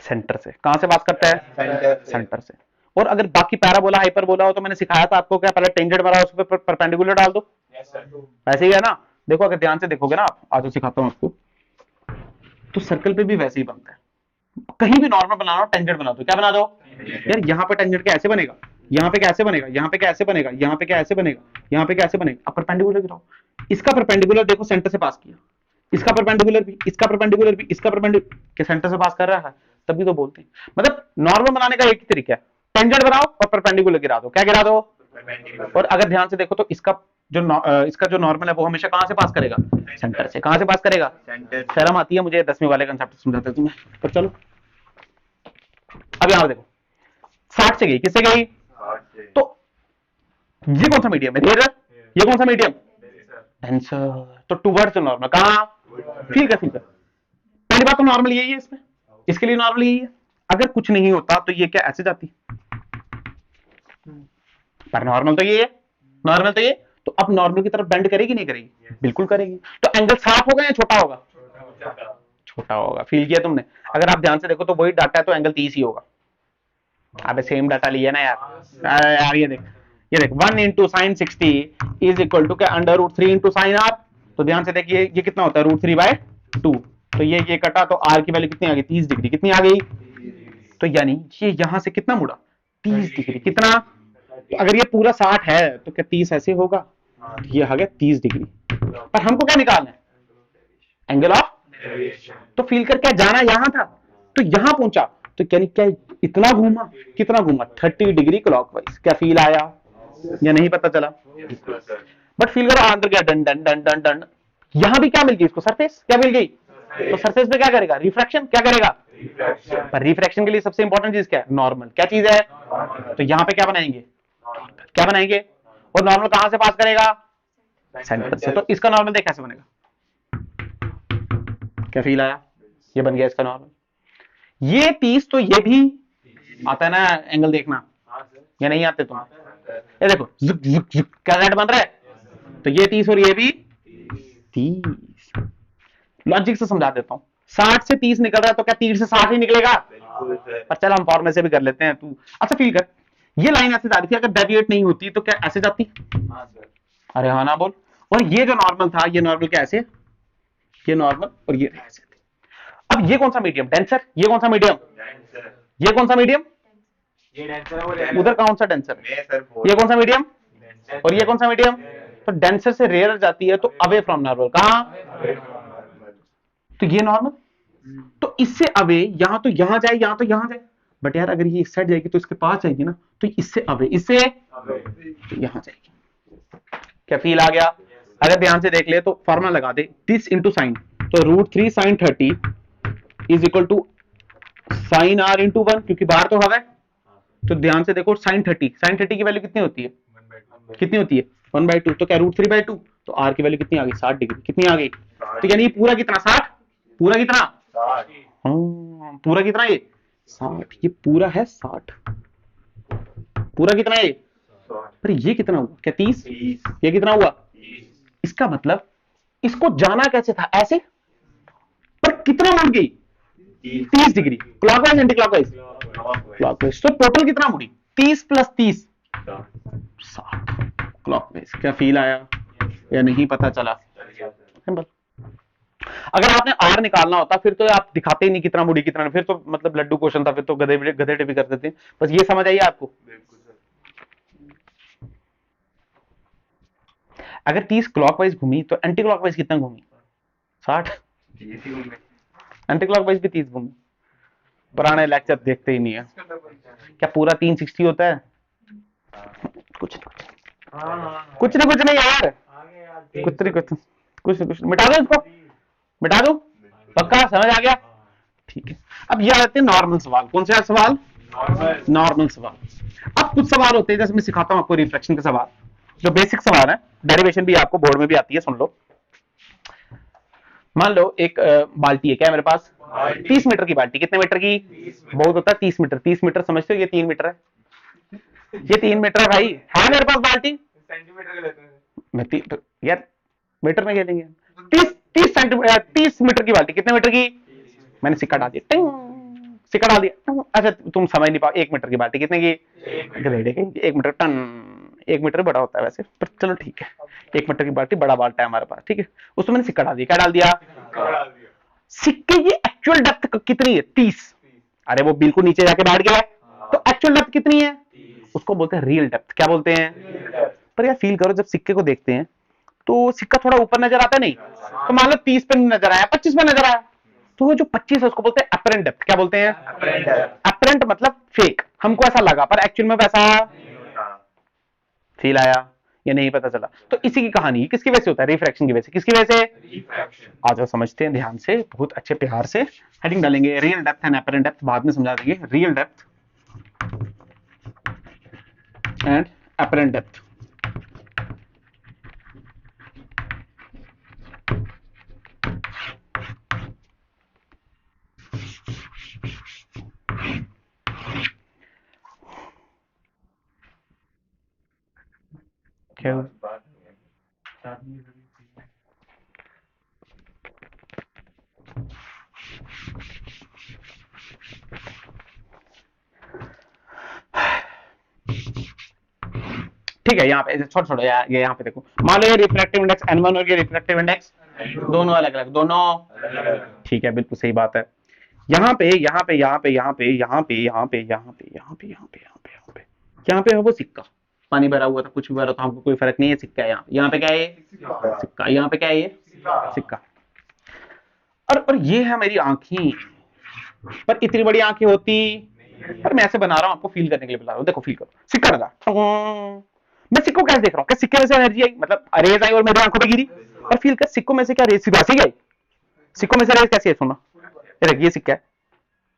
Speaker 1: सेंटर से, कहां से पास करता है, सेंटर से। और अगर बाकी पैराबोला हाइपरबोला हो तो मैंने सिखाया था आपको, क्या पहले टेंजेंट मारा उस पर परपेंडिकुलर डाल दो, ऐसे ही है ना, देखो अगर ध्यान से देखोगे ना आप, आज सिखाता हूं आपको, तो सर्कल पे भी वैसे ही बनता है, कहीं भी नॉर्मल बनाना हो, टेंजेंट बना दो। क्या बना दो यार? यहाँ पे टेंजेंट कैसे बनेगा, यहाँ पे कैसे बनेगा, यहाँ पे कैसे बनेगा, यहाँ पे कैसे बनेगा, यहाँ पे कैसे बनेगा? अब परपेंडिकुलर गिराओ। इसका परपेंडिकुलर देखो सेंटर से पास किया, इसका परपेंडिकुलर भी, इसका परपेंडिकुलर भी, इसका परपेंडिकुलर के सेंटर से पास कर रहा है, तभी तो बोलते हैं। मतलब नॉर्मल बनाने का एक ही तरीका है, टेंजेंट बनाओ और परपेंडिकुलर गिरा दो। क्या गिरा दो? और अगर ध्यान से देखो तो इसका जो नॉर्मल है वो हमेशा कहां से पास करेगा? सेंटर से। कहां से पास करेगा? शर्म आती है मुझे 10वीं वाले कंसेप्ट समझाते तुम्हें, पर चलो। अब यहां देखो 60 से गई, किससे गई? तो ये कौन सा मीडियम है? रेयर। ये कौन सा मीडियम? डेंसर। तो टूवर्ड्स नॉर्मल। कहां? फील कर। पहली बात तो नॉर्मल यही है इसमें, इसके लिए नॉर्मल यही है। अगर कुछ नहीं होता तो ये क्या ऐसे जाती? पर नॉर्मल तो ये है, नॉर्मल तो ये। तो अब नॉर्मल की तरफ बेंड करेगी नहीं करेगी? बिल्कुल करेगी। तो एंगल साफ होगा या छोटा होगा? छोटा होगा। फील किया तुमने? अगर आप ध्यान से देखो तो वही डाटा है तो एंगल 30 ही होगा। अबे सेम डाटा लिया ना यार। यार ये देख 1 into sine 60 is equal to क्या? √3 इंटू साइन आर। तो ध्यान से देखिए ये कितना होता है? √3/2। तो ये कटा तो आर की वैल्यू कितनी आ गई? 30 डिग्री। कितनी आ गई? तो यानी ये यहां से कितना मुड़ा? 30 डिग्री। कितना? तो अगर ये पूरा 60 है तो क्या 30 ऐसे होगा? ये आ गया 30 डिग्री। पर हमको क्या निकालना है? Angle of. तो फील कर क्या जाना यहां था तो यहां पहुंचा, तो यानी क्या इतना घूमा? कितना घूमा? 30 डिग्री क्लॉकवाइज। क्या फील आया या नहीं पता चला? बट फील करो अंदर क्या? Done done done done done. यहां भी क्या मिल गई इसको? सरफेस। क्या मिल गई? तो सरफेस पे क्या करेगा? रिफ्रैक्शन। क्या करेगा? पर रिफ्रैक्शन के लिए सबसे इंपॉर्टेंट चीज क्या है? नॉर्मल। क्या चीज है? तो यहां पे क्या बनाएंगे? क्या बनाएंगे? और नॉर्मल कहां से पास करेगा? सेंटर से। तो इसका नॉर्मल देख कैसे बनेगा? क्या फील आया? ये बन गया इसका नॉर्मल। ये 30 तो ये भी आता है ना एंगल देखना, या नहीं आते तुम? ये देखो जुक जुक जुक क्या रेड बन रहा है? तो ये 30 और ये भी 30। लॉजिक से समझा देता हूं। 60 से 30 निकल रहा है तो क्या 30 से 60 ही निकलेगा? पर चल हम फॉर्मूले से भी कर लेते हैं। तू अच्छा फील कर, ये लाइन ऐसे जा रही थी, अगर डेविएट नहीं होती तो क्या ऐसे जाती? अरे हाँ ना बोल। और ये जो नॉर्मल था, ये नॉर्मल क्या ऐसे? ये नॉर्मल और ये ऐसे। अब ये कौन सा मीडियम? डेंसर। ये कौन सा मीडियम? ये कौन सा मीडियम? उधर कौन सा डेंसर? ये कौन सा मीडियम? और ये कौन सा मीडियम? तो डेंसर से रेयर जाती है तो अवे फ्रॉम नॉर्मल। कहां? तो ये नॉर्मल। तो इससे अवे यहां तो यहां जाए, यहां तो यहां जाए। बट यार अगर ये इस साइड जाएगी तो इसके पास जाएगी ना, तो इससे अवे, इससे तो यहां जाएगी। क्या फील आ गया? अगर ध्यान से देख ले तो फॉर्मूला लगा दे, दिस इंटू साइन। तो √3 sin 30 is equal to sine r into 1, क्योंकि बाहर तो हवा है। तो ध्यान से देखो sin 30 की वैल्यू कितनी होती है? कितनी होती है? 1/2। तो क्या √3/2? तो आर की वैल्यू कितनी आ गई? 60 डिग्री। कितनी आ गई? तो यानी पूरा कितना? 60। पूरा कितना? पूरा कितना? ये 60। ये पूरा है 60। पूरा कितना है? पर ये कितना हुआ? क्या 30? ये कितना हुआ? इसका मतलब इसको जाना कैसे था? ऐसे। पर कितना मुड़ गई? 30 degree. Clockwise anti clockwise? Clockwise. तो टोटल कितना मुड़ी? 30 + 30 60 क्लॉकवाइज। क्या फील आया या नहीं पता चला? सिंपल। अगर आपने आर निकालना होता फिर तो आप दिखाते ही नहीं कितना मुड़ी कितना नहीं, फिर तो मतलब लड्डू क्वेश्चन था, फिर तो गधे टिपी कर देते। बस ये समझ आइए आपको। अगर 30 क्लॉकवाइज घूमी तो एंटी क्लॉकवाइज कितना घूमी? 60। एंटी क्लॉकवाइज भी 30 घूमी। पुराने लेक्चर देखते ही नहीं है। क्या पूरा 360 होता है? कुछ नहीं यार, कुछ मिटा दो इसको, मिटा दो। पक्का समझ आ गया? ठीक है। अब ये आते हैं नॉर्मल सवाल। कौन से सवाल? नॉर्मल सवाल। अब कुछ सवाल होते हैं जैसे मैं सिखाता हूं आपको रिफ्लेक्शन के सवाल, जो बेसिक सवाल है, डेरिवेशन भी आपको बोर्ड में भी आती है, सुन लो। मान लो एक बाल्टी है, क्या है मेरे पास? 30 मीटर की बाल्टी। कितने मीटर की? बहुत होता है 30 मीटर। 30 मीटर समझते हो? ये 3 मीटर है, ये 3 मीटर है भाई। है मेरे पास बाल्टी?
Speaker 2: सेंटीमीटर के लेते हैं
Speaker 1: मैं यार मीटर में खेलेंगे। 30 मीटर की बाल्टी। कितने मीटर की? मैंने सिक्का डाल दिया, सिक्का डाल दिया। अच्छा तुम समझ नहीं पाओ, 1 मीटर की बाल्टी कितने की? 1 मीटर टन। 1 मीटर बड़ा होता है वैसे, पर चलो ठीक है। 1 मीटर की बाल्टी, बड़ा बाल्टा है हमारे पास, ठीक है। उसमें मैंने सिक्का डाल दिया। क्या डाल दिया? सिक्के की एक्चुअल डेप्थ कितनी है? 30। अरे वो बिल्कुल नीचे जाके बैठ गया है, तो एक्चुअल डेप्थ कितनी है, उसको बोलते हैं रियल डेप्थ। क्या बोलते हैं? पर यार फील करो, जब सिक्के को देखते हैं तो सिक्का थोड़ा ऊपर नजर आता नहीं, तो मान लो 30 पे नजर आया, 25 पे नजर आया, तो वो जो 25 है उसको बोलते हैं अपरेंट डेप्थ। क्या बोलते हैं? अपरेंट मतलब फेक, हमको ऐसा लगा पर एक्चुअल में वैसा फील आया या नहीं पता चला। तो इसी की कहानी किसकी वजह से होता है? रिफ्रैक्शन की वजह से। किसकी वजह से? आज समझते हैं ध्यान से, बहुत अच्छे प्यार से हेडिंग डालेंगे, real depth and apparent depth, बाद में समझा देंगे। Real depth and apparent depth. क्या ठीक है, यहाँ पे छोड़ ये यहाँ पे देखो, मान लो ये रिफ्रैक्टिव इंडेक्स n1 और ये रिफ्रैक्टिव इंडेक्स दोनों अलग अलग, दोनों ठीक है, बिल्कुल सही बात है। यहाँ पे यहाँ पे यहाँ पे यहाँ पे यहाँ पे यहाँ पे यहाँ पे यहाँ पे यहाँ पे यहाँ पे यहाँ पे यहाँ पे है वो सिक्का, पानी भरा हुआ था, कुछ भी भरा था, हमको कोई फर्क नहीं है, सिक्का है। यहाँ पे क्या है? सिक्का। यहाँ पे क्या है? ये सिक्का। और ये है मेरी आंखें, पर इतनी बड़ी आंखें होती, पर मैं ऐसे बना रहा हूँ आपको फील करने के लिए बता रहा हूँ। देखो फील करो, सिक्का लगा, मैं सिक्को कैसे देख रहा हूँ? क्या सिक्के में से एनर्जी आई, मतलब रेज आई और मेरी आंखों पे गिरी? और फील कर, सिक्कों में से क्या रेज सीधा सी गई? सिक्कों में से रेज कैसी है? सुनो, ये सिक्का है,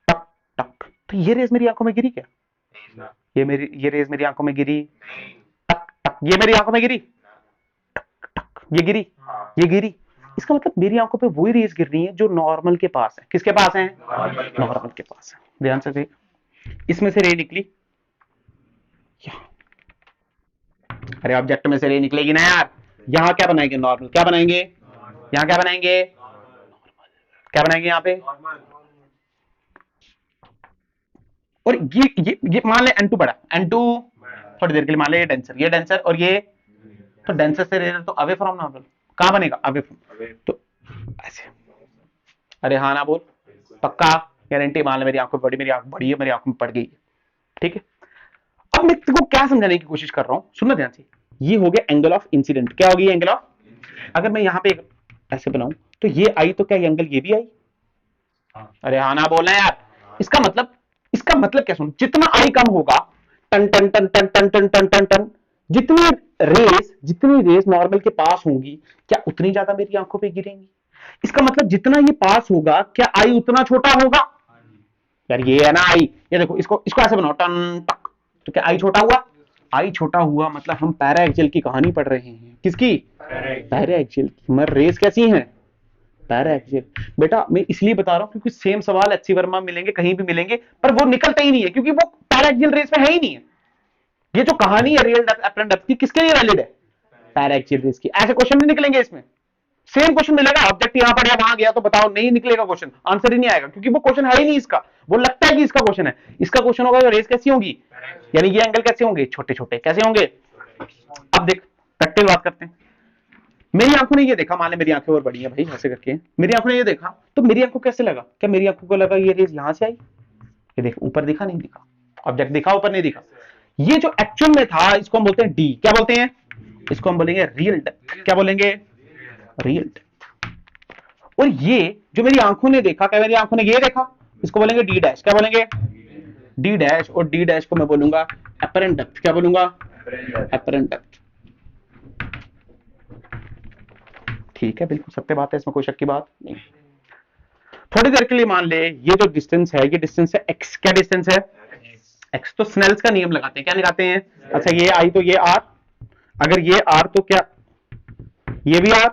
Speaker 1: टक टक, तो ये रेज मेरी आंखों में गिरी क्या? ये रेज मेरी आंखों में गिरी, टक टक, ये मेरी आंखों में गिरी, टक टक, ये गिरी, ये गिरी। इसका मतलब मेरी आंखों पे वही रेज गिर रही है जो नॉर्मल के पास है। किसके पास है? नॉर्मल के पास है। ध्यान से देख, इसमें से रे निकली, अरे ऑब्जेक्ट में से रे निकलेगी ना यार। यहाँ क्या बनाएंगे? नॉर्मल। क्या बनाएंगे? यहाँ क्या बनाएंगे? क्या बनाएंगे यहाँ पे? और ये मान ले n2 बड़ा, n2 थोड़ी देर के लिए मान ले ये डेंसर और ये, तो डेंसर से रे तो अवे फ्रॉम नॉर्मल, कहां बनेगा? Away from. तो ऐसे, अरे हाँ ना बोल, पक्का गारंटी? मान ले मेरी आंखों बड़ी, मेरी आंख बड़ी है, मेरी आंखों में पड़ गई, ठीक है। अब मैं तुमको क्या समझाने की कोशिश कर रहा हूं, सुनना ध्यान से। ये हो गया एंगल ऑफ इंसिडेंट। क्या होगी? Angle of. अगर मैं यहाँ पे ऐसे बनाऊं तो ये आई, तो क्या ये एंगल ये भी आई? अरे हाँ ना बोलना यार। इसका मतलब क्या? सुन, जितना आई कम होगा, टन टन टन टन टन टन टन टन टन, जितनी रेस नॉर्मल के पास होंगी, क्या उतनी ज्यादा मेरी आंखों पे गिरेंगी? इसका मतलब जितना ये पास होगा, क्या आई उतना छोटा होगा? यार ये है ना आई, ये देखो, इसको ऐसे बनाओ, टन टक, तो क्या आई छोटा हुआ? आई छोटा हुआ मतलब हम पैरा एक्सियल की कहानी पढ़ रहे हैं। किसकी? पैरा एक्सियल की। मगर रेस कैसी है? Para axial. बेटा मैं इसलिए बता रहा हूं क्योंकि सेम सवाल एचसी वर्मा मिलेंगे, कहीं भी मिलेंगे, पर वो निकलते ही नहीं है, क्योंकि वो पैरा एक्सियल रेस में है ही नहीं है। ये जो कहानी है रियल डेप्थ अपरेंट डेप्थ की, किसके लिए वैलिड है? पैरा एक्सियल रेस की। ऐसे क्वेश्चन नहीं निकलेंगे इसमें, सेम क्वेश्चन मिलेगा, ऑब्जेक्ट यहां पड़ गया वहां गया, तो बताओ नहीं निकलेगा क्वेश्चन, आंसर ही नहीं आएगा, क्योंकि वो क्वेश्चन है ही नहीं इसका। वो लगता है कि इसका क्वेश्चन है, इसका क्वेश्चन होगा रेस कैसी होगी, यानी ये एंगल कैसे होंगे? छोटे छोटे। कैसे होंगे? अब देख, प्रैक्टिकल बात करते हैं। मेरी आंखों ने ये देखा, मान ले मेरी आंखें और बड़ी हैं भाई, ऐसे करके मेरी आंखों ने ये देखा, तो मेरी आंखों कैसे लगा? क्या मेरी आंखों को लगा ये रेस यहां से आई? ये देख, ऊपर दिखा नहीं दिखा? ऑब्जेक्ट दिखा, ऊपर नहीं दिखा। ये जो एक्चुअल में था, इसको हम बोलते हैं डी। क्या बोलते हैं? इसको हम बोलेंगे रियल डेप्थ। क्या बोलेंगे? Real depth. और ये जो मेरी आंखों ने देखा, क्या मेरी आंखों ने ये देखा? इसको बोलेंगे डी डैश। क्या बोलेंगे? D dash. और डी डैश को मैं बोलूंगा अपरेंट डेप्थ। क्या बोलूंगा? Apparent depth. ठीक है, बिल्कुल सत्य बात है, इसमें कोई शक की बात नहीं। थोड़ी देर के लिए मान ले ये जो डिस्टेंस है, ये डिस्टेंस है एक्स। क्या डिस्टेंस है? एक्स। तो स्नेल्स का नियम लगाते हैं। क्या लगाते हैं? अच्छा ये आई तो ये आर, अगर ये आर तो क्या ये भी आर?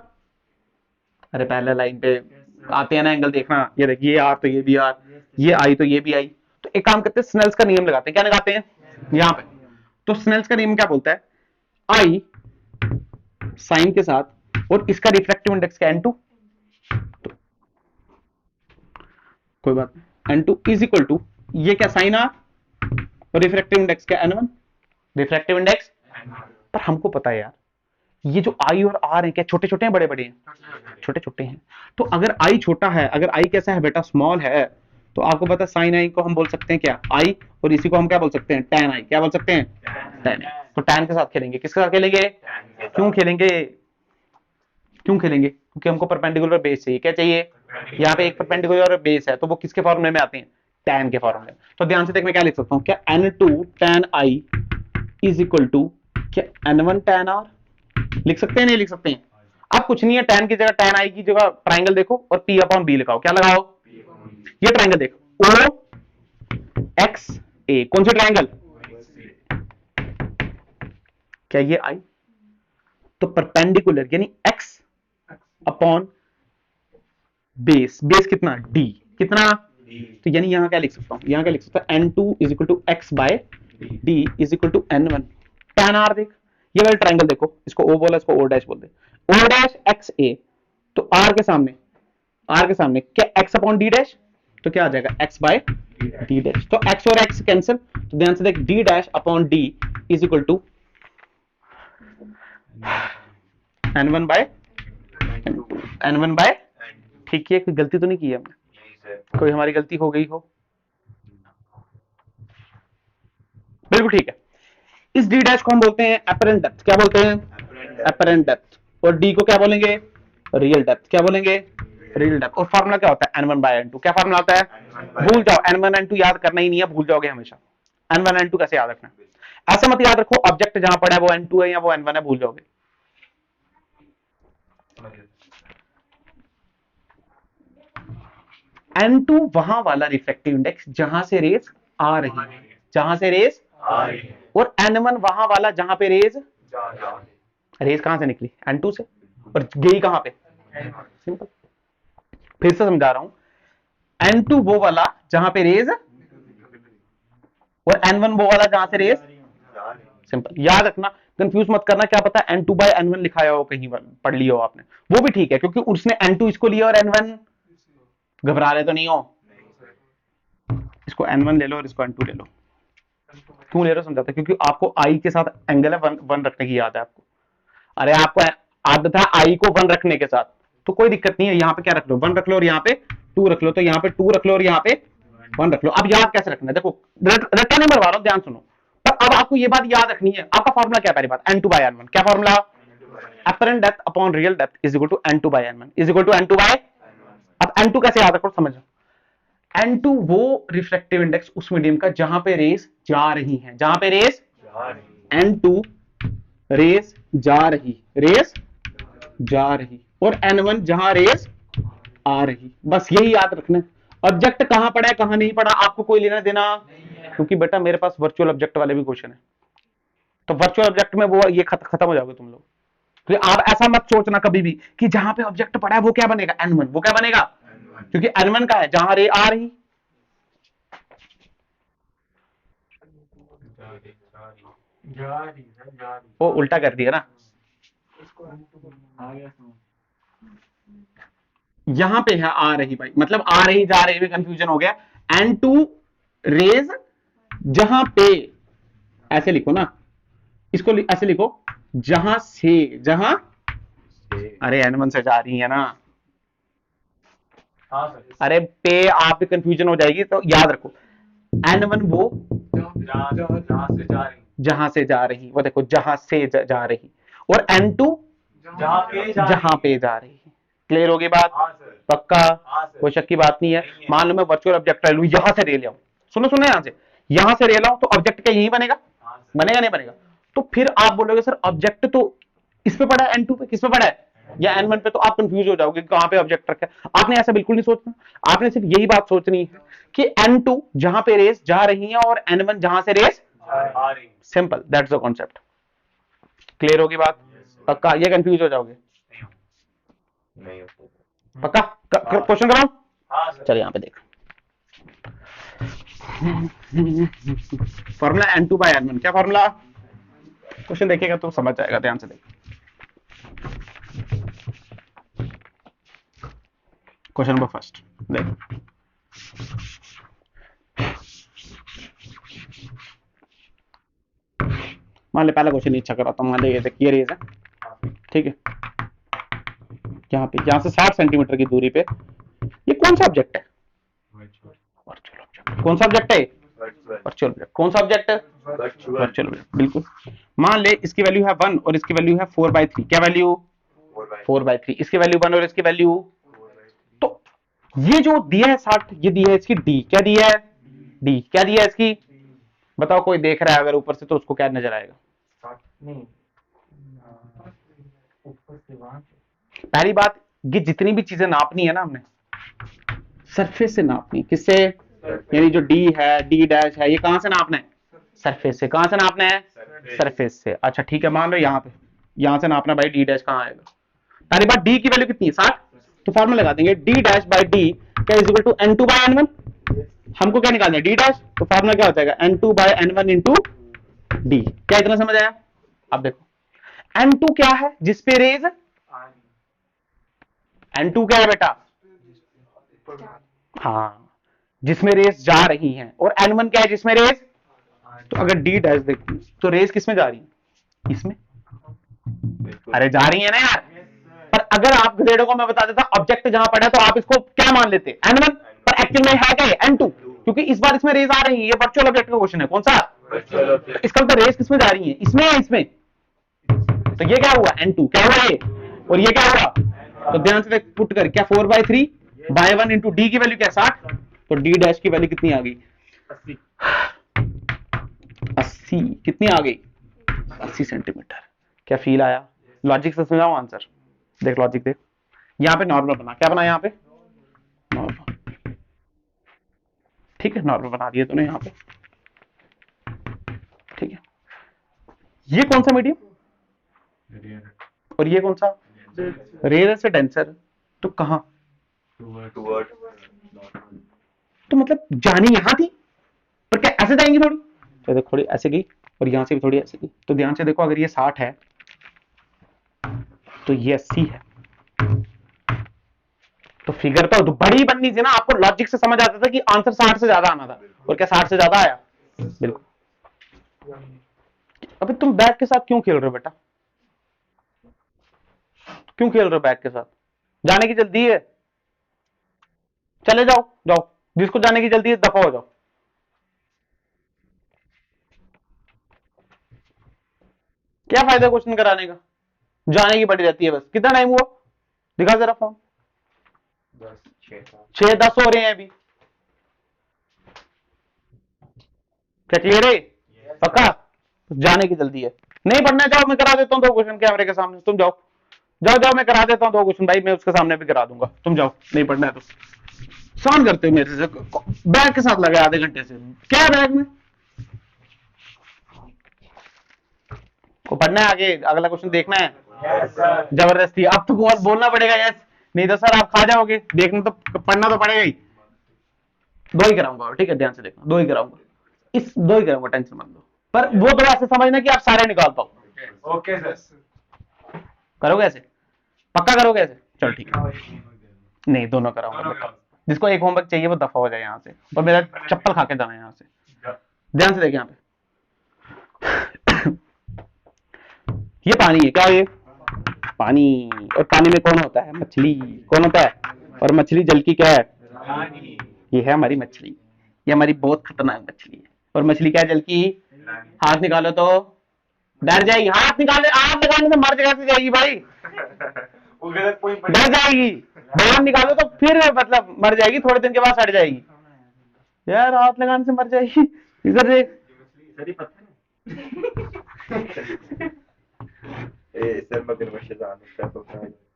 Speaker 1: अरे पहले लाइन पे आते हैं ना एंगल, देखना, ये देखिए ये आर तो ये भी आर, ये आई तो ये भी आई। तो एक काम करते हैं, स्नेल्स का नियम लगाते हैं। क्या लगाते हैं? यहां पे तो स्नेल्स का नियम क्या बोलता है? आई साइन के साथ, और इसका रिफ्रैक्टिव इंडेक्स क्या? n2। तो कोई बात नहीं, n2 इज इक्वल टू ये क्या? साइन आर, और रिफ्रैक्टिव इंडेक्स क्या? n1। रिफ्रैक्टिव इंडेक्स, पर हमको पता है यार, ये जो आई और आर है क्या छोटे छोटे हैं बड़े बड़े हैं? छोटे छोटे हैं। तो अगर आई छोटा है, अगर आई कैसा है बेटा? स्मॉल है, तो आपको पता है साइन आई को हम बोल सकते हैं क्या, आई, और इसी को हम क्या बोल सकते हैं, tan आई। क्या बोल सकते हैं, tan आई। तो tan के साथ खेलेंगे, किसके साथ खेलेंगे, क्यों खेलेंगे, क्यों खेलेंगे, क्योंकि हमको परपेंडिकुलर बेस चाहिए। क्या चाहिए, यहाँ पे एक परपेंडिकुलर बेस है, तो वो किसके फॉर्मूले में आते हैं, tan के फॉर्मूले। तो ध्यान से देख मैं क्या लिख सकता हूँ, क्या n2 tan i is equal to क्या n1 tan r, लिख सकते हैं नहीं लिख सकते हैं। अब कुछ नहीं है, tan की जगह tan आई की जगह ट्राइंगल देखो और p अपॉन b लगाओ। क्या लगाओ, ये ट्राइंगल देखो o x a, कौन सी ट्राइंगल, क्या ये आई, तो परपेंडिकुलर यानी x अपॉन बेस, बेस कितना d, कितना, तो यानी यहां क्या लिख सकता हूं, यहां क्या लिख सकता हूं, n2 is equal to x by d is equal to n1 tan r। देख ये वाला ट्राइंगल देखो, इसको o बोला, इसको o डैश बोल दे, o डैश x a, तो r के सामने क्या x अपॉन d डैश, तो क्या आ जाएगा x बाय d डैश। तो x और x कैंसिल, तो ध्यान से देख d dash upon d is equal to n1 by n1 by, ठीक है, कोई गलती तो नहीं की है हमने, कोई हमारी गलती हो गई हो, बिल्कुल ठीक है। इस d डैश को हम बोलते हैं अपरेंट डेप्थ। क्या बोलते हैं, अपरेंट डेप्थ। और d को क्या बोलेंगे, रियल डेप्थ। क्या बोलेंगे, रियल डेप्थ। और फार्मूला क्या होता है, n1 बाय n2। क्या फार्मूला होता है, भूल जाओ, n1 n2 याद करना ही नहीं है, भूल जाओगे हमेशा। n1 n2 कैसे याद रखना है, ऐसे मत याद रखो ऑब्जेक्ट जहां पड़ा है वो n2 है या वो n1 है, भूल जाओगे। n2 वहां वाला रिफ्लेक्टिव इंडेक्स जहां से रेज आ रही है, जहां से रेज आ रही है, और n1 वहां वाला जहां पे रेज, रेज कहां से निकली, n2 से, और गई कहां पे, सिंपल। फिर से समझा रहा हूं, n2 वो वाला जहां पे रेज, और n1 वो वाला जहां से रेज, सिंपल। याद रखना, कंफ्यूज मत करना, क्या पता n2 बाय n1 लिखाया हो, कहीं पढ़ लिया हो आपने, वो भी ठीक है, क्योंकि उसने n2 इसको लिया और n1, घबरा रहे तो नहीं हो, इसको n1 ले लो और इसको n2 ले लो। क्यों ले रहे हो समझाता, क्योंकि आपको i के साथ एंगल है 1 रखने की याद है आपको, अरे आपको आदत है i को 1 रखने के साथ, तो कोई दिक्कत नहीं है, यहाँ पे क्या रख लो, 1 रख लो और यहाँ पे 2 रख लो, तो यहाँ पे 2 रख लो और यहाँ पे 1 रख लो। अब याद कैसे रखना है, देखो रट्टा नहीं मरवा रहा हूं, ध्यान सुनो, पर अब आपको ये बात याद रखनी है। आपका फॉर्मूला क्या है, पहली बात n2 बाय n1, क्या formula, apparent depth upon real depth is equal to n2 by n1 is equal to n2 by, अब n2 कैसे याद रखो समझो, n2 वो रिफ्लेक्टिव इंडेक्स उस मीडियम का जहां पे रेस जा रही हैं, जहां पे रेस, n2 रेस जा रही, रेस जा रही, और n1 जहां रेस आ रही, बस यही याद रखना है। ऑब्जेक्ट कहां पड़ा है कहां नहीं पड़ा आपको कोई लेना देना, क्योंकि बेटा मेरे पास वर्चुअल ऑब्जेक्ट वाले भी क्वेश्चन है, तो वर्चुअल ऑब्जेक्ट में वो ये खत्म हो जाओगे तुम लोग। तो आप ऐसा मत सोचना कभी भी कि जहां पे ऑब्जेक्ट पड़ा है वो क्या बनेगा, n1, वो क्या बनेगा, क्योंकि n1 का है जहां रे आ रही, वो उल्टा कर दिया ना, यहां पे है आ रही भाई, मतलब आ रही जा रही में कंफ्यूजन हो गया। n2 रेज जहां पे, ऐसे लिखो ना, इसको ऐसे लिखो, जहां से, जहां, अरे n1 से जा रही है ना, अरे पे आप भी कंफ्यूजन हो जाएगी, तो याद रखो n1 वो जहां से जा रही, वो देखो जहां से जा रही, और n2 जहां पे जा रही। क्लियर होगी बात, पक्का, कोई शक की बात नहीं है। मान लो मैं वर्चुअल ऑब्जेक्ट ले लूं, यहां से रे ले आऊं, सुनो सुनो, यहां से रे लाऊं, तो ऑब्जेक्ट क्या यही बनेगा, बनेगा नहीं बनेगा, तो फिर आप बोलोगे सर ऑब्जेक्ट तो इस पे पड़ा है, n2 पे, किस पे पड़ा है, या n1 पे, तो आप कंफ्यूज हो जाओगे कहां पे ऑब्जेक्ट रखा है। आपने ऐसा बिल्कुल नहीं सोचना, आपने सिर्फ यही बात सोचनी है कि n2 जहां पे रेस जा रही है और n1 जहां से रेस आ रही, simple, that's the concept. Clear होगी बात, पक्का, ये कंफ्यूज हो जाओगे पक्का। क्वेश्चन कराऊं, चलिए यहां पे देख, फॉर्मूला n2 बाय n1, क्या फॉर्मूला, क्वेश्चन देखेगा तो समझ जाएगा, ध्यान से देख। क्वेश्चन नंबर फर्स्ट देख, मान ले पहला क्वेश्चन इच्छा करा तो मान ले ये रेज है, ठीक है, यहाँ पे, यहाँ से 60 सेंटीमीटर की दूरी पे ये कौन सा ऑब्जेक्ट है, कौन सा ऑब्जेक्ट है?
Speaker 2: Virtual
Speaker 1: virtual object. कौन सा ऑब्जेक्ट?
Speaker 2: वर्चुअल
Speaker 1: वर्चुअल ऑब्जेक्ट, बिल्कुल। मान ले इसकी वैल्यू है 1 और इसकी वैल्यू है 4/3। क्या वैल्यू? 4/3। इसकी वैल्यू 1 और इसकी वैल्यू, तो ये जो दिया है 60, ये दिया है इसकी डी। क्या दिया है? डी। क्या दिया है इसकी? बताओ, कोई देख रहा है अगर ऊपर से तो उसको क्या नजर आएगा? पहली बात, ये जितनी भी चीजें नापनी है ना हमने सरफेस से नापनी। किससे? यानी जो डी है, डी डैश है, ये कहां से नापना है? सरफेस से। कहां से नापना है? सरफेस से। अच्छा ठीक है, मान लो यहाँ पे, यहां से नापना भाई, डी डैश कहां आएगा? पहली बात, डी की वैल्यू कितनी है? 60। तो फॉर्मूला लगा देंगे, डी डैश बाई डी क्या is equal to n2 by n1। हमको क्या निकालना है? D dash. तो फॉर्मूला क्या हो जाएगा? n2 by n1 into D. क्या इतना समझ आया? अब देखो n2 क्या है? जिस पे रेज, n2 क्या है बेटा? हाँ, जिसमें रेस जा रही हैं। और n1 क्या है? जिसमें रेस, तो अगर डी डैश देखो तो रेस किसमें जा रही है? इसमें। अरे जा रही है ना यार। पर अगर आप ग्रेडो को मैं बता देता ऑब्जेक्ट जहां पड़ा तो आप इसको क्या मान लेते? n1। पर एक्चुअल में है क्या? n2, क्योंकि इस बार इसमें रेस आ रही है। ये वर्चुअल ऑब्जेक्ट का क्वेश्चन है। कौन सा? इसका मतलब रेस किसमें जा रही है? इसमें या इसमें? तो ये क्या हुआ? n2। क्या हुआ ये? और ये क्या हुआ? तो ध्यान से पुट कर, क्या 4/3 बाय 1 इंटू डी की वैल्यू क्या? 60। तो डी डैश की वैल्यू कितनी आ गई? 80। कितनी आ गई? 80 सेंटीमीटर। क्या फील आया? लॉजिक से समझाओ आंसर। देख लॉजिक देख, यहां पे नॉर्मल बना। क्या बना यहां पे? नॉर्मल। ठीक है, नॉर्मल बना दिया तूने यहां पे। ठीक है, ये कौन सा मीडियम और ये कौन सा? रेयर से डेंसर। तो कहां? तो मतलब जानी यहां थी, पर क्या ऐसे जाएंगी थोड़ी? तो देखो थोड़ी ऐसे गई और यहां से भी थोड़ी ऐसे गई। तो ध्यान से देखो, अगर ये 60 है तो ये 80 है। तो फिगर तो बड़ी बननी थी ना। आपको लॉजिक से समझ आता था कि आंसर 60 से ज्यादा आना था। और क्या 60 से ज्यादा आया? बिल्कुल। अबे तुम बैग के साथ क्यों खेल रहे हो बेटा? क्यों खेल रहे हो बैग के साथ? जाने की जल्दी है? चले जाओ, जाओ। जिसको जाने की जल्दी है दफा हो जाओ। क्या फायदा क्वेश्चन कराने का? जाने की पड़ी रहती है बस। कितना टाइम हुआ? दिखा जरा फोन। 6:10 हो रहे हैं अभी। क्या क्लियर है? पक्का? जाने की जल्दी है। नहीं पढ़ना, जाओ मैं करा देता हूँ 2 क्वेश्चन कैमरे के सामने। तुम जाओ, जाओ जाओ, मैं करा देता हूँ 2 क्वेश्चन भाई। मैं उसके सामने भी करा दूंगा। तुम जाओ, नहीं पढ़ना है तो। शान करते हो मेरे से। बैग के साथ लगे आधे घंटे से। क्या बैग में को पढ़ना है? आगे अगला क्वेश्चन देखना है। जबरदस्ती। अब तो बहुत बोलना पड़ेगा यस, नहीं तो सर आप खा जाओगे। देखना तो, पढ़ना तो पड़ेगा ही। 2 ही कराऊंगा, ठीक है? ध्यान से देखना, 2 ही कराऊंगा। 2 ही कराऊंगा, टेंशन मत लो। पर वो तो ऐसे समझना कि आप सारे निकाल पाओ।
Speaker 2: Okay sir.
Speaker 1: करोगे ऐसे? पक्का करोगे ऐसे? चलो ठीक है। नहीं, दोनों कराऊंगा। जिसको एक होमवर्क चाहिए वो दफा हो जाए यहाँ से, और मेरा चप्पल खा के जाना है यहाँ से। ध्यान से देखिए यहाँ पे। ये पानी है। क्या ये? पानी। और पानी में कौन होता है? मछली। कौन होता है? और मछली जल की क्या है? ये है हमारी मछली। ये हमारी बहुत खतरनाक मछली है। और मछली क्या है? जल की। हाथ निकालो तो डर जाएगी। हाथ निकाले, हाथ लगाने से मर कैसे जाएगी भाई? डर जाएगी। बाहर निकालो तो फिर मतलब मर जाएगी, थोड़े दिन के बाद सड़ जाएगी। यार हाथ लगाने से मर जाएगी। इधर देख।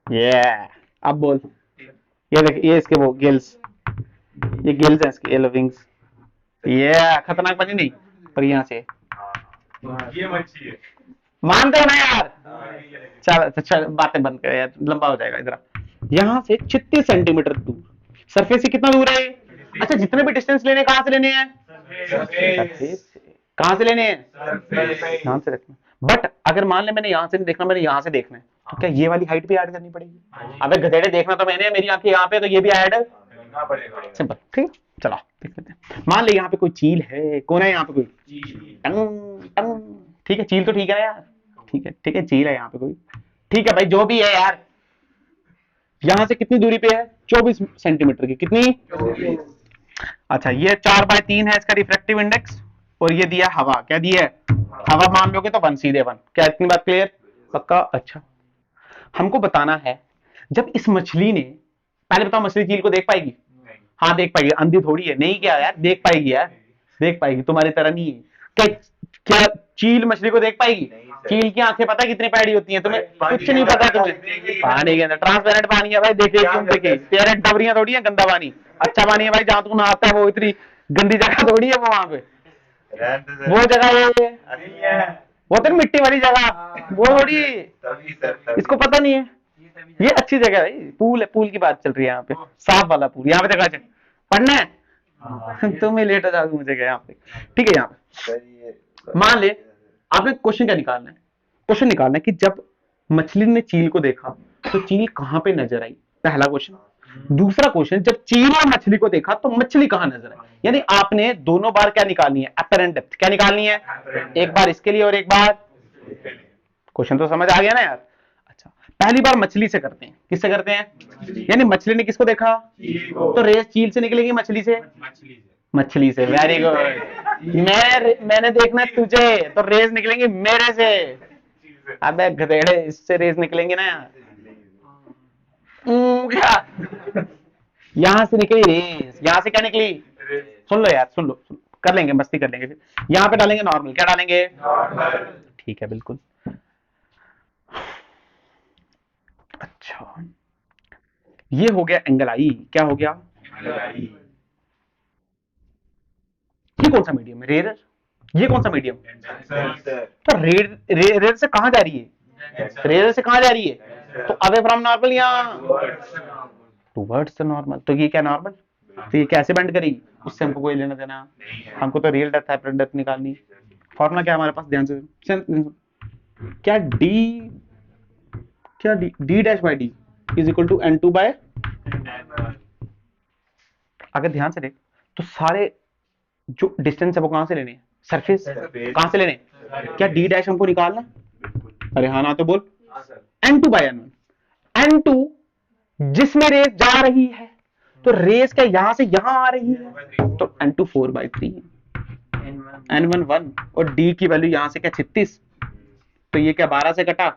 Speaker 1: ये अब बोल। ये देख, ये इसके वो गिल्स, ये गिल्स हैं इसके, ये विंग्स। ये खतरनाक मछली नहीं, पर यहाँ से
Speaker 2: ये मच्छी है।
Speaker 1: मानते हो ना यार? चल बातें बंद कर यार, लंबा हो जाएगा। इधर यहाँ से 36 सेंटीमीटर दूर। सरफेस से कितना दूर है? अच्छा, जितने भी डिस्टेंस लेने कहां से लेने हैं? सरफेस से। कहां से लेने हैं? यहां से रखना। बट अगर मान ले मैंने यहां से नहीं देखना, मैंने यहां से देखना है, तो क्या ये वाली हाइट भी ऐड करनी पड़ेगी? अबे गधेड़े, देखना तो मैंने, मेरी आंखें यहाँ पे, तो ये भी ऐड सिंपल। ठीक है, चलो देख लेते हैं। मान ले यहाँ पे कोई चील है। कौन है यहाँ पे? कोई टंग टंग। ठीक है, चील तो ठीक है यार। ठीक है ठीक है, चील है यहाँ पे कोई। ठीक है भाई, जो भी है यार। यहां से कितनी दूरी पे है? 24 सेंटीमीटर की। कितनी? अच्छा ये 4/3 है इसका रिफ्रैक्टिव इंडेक्स, और ये दिया हवा, क्या दिया है, हवा मान लोगे तो 1 सीधे 1। क्या इतनी बात क्लियर, पक्का। अच्छा हमको बताना है, जब इस मछली ने, पहले बताओ मछली चील को देख पाएगी? हाँ देख पाएगी, अंधी थोड़ी है, नहीं क्या यार, देख पाएगी यार, देख पाएगी, तुम्हारी तरह नहीं है। क्या क्या चील मछली को देख पाएगी? चील की आंखें पता कितनी पैड़ी होती हैं तुम्हें? कुछ नहीं पता तुम्हें। पानी के अंदर ट्रांसपेरेंट पानी है भाई, देखे क्यों देखे, तेरे डबरियां थोड़ी है, गंदा पानी, अच्छा पानी है भाई, जहां तू नहाता है वो इतनी गंदी जगह थोड़ी है वो, वहां पे वो जगह है वो तो मिट्टी वाली जगह, वो थोड़ी, इसको पता नहीं है। ये अच्छी जगह है भाई, पूल है, पूल की बात चल रही है यहाँ पे, साफ वाला पूल, यहाँ पे जगह पढ़ना है तुम्हें लेट हो जाओगे मुझे क्या यहाँ पे, ठीक है। यहाँ पे मान ले आपने क्वेश्चन क्या निकालना है, क्वेश्चन निकालना है कि जब मछली ने चील को देखा तो चील कहां पे नजर आई, पहला क्वेश्चन। दूसरा क्वेश्चन, जब चील ने मछली को देखा तो मछली कहां नजर आई, यानी आपने दोनों बार क्या निकालनी है, अपरेंट डेप्थ क्या निकालनी है, एक बार इसके लिए और एक बार, क्वेश्चन तो समझ आ गया ना यार। अच्छा पहली बार मछली से करते हैं, किससे करते हैं, यानी मछली ने किसको देखा, तो रेस चील से निकलेगी, मछली से, मछली से, वेरी गुड। मैंने देखना तुझे तो रेस निकलेंगी मेरे से, अबे गधेड़े इससे रेस निकलेंगे ना यार, क्या यहां से निकली रेस, यहां से क्या निकली, सुन लो यार, सुन लो, कर लेंगे, मस्ती कर लेंगे। फिर यहां पे डालेंगे नॉर्मल, क्या डालेंगे, ठीक है बिल्कुल। अच्छा ये हो गया एंगल आई, क्या हो गया, ये कौन सा मीडियम है, रेयर, ये कौन सा मीडियम, तो रेयर से कहां जा रही है, रेयर से कहां जा रही है, तो अवे फ्रॉम नॉर्मल या टुवर्ड्स द नॉर्मल, तो ये क्या नॉर्मल, तो ये कैसे बेंड करेगी, उससे हमको कोई लेना देना, हमको तो रियल डेप्थ हाइपर डेप्थ निकालनी। फॉर्मूला क्या हमारे पास, ध्यान से, क्या D dash by D is equal to N2 by, अगर ध्यान से देख तो सारे जो डिस्टेंस है वो कहां से लेने, सरफेस कहां से लेने, क्या डी डैश हमको निकालना, अरे हाँ ना तो बोल, N2 बाय N1, N2 जिसमें रेस जा रही है, तो रेस क्या यहां से यहां आ रही है, तो N2 4/3, N1 1, और D की वैल्यू यहां से क्या 36, तो ये क्या 12 से कटा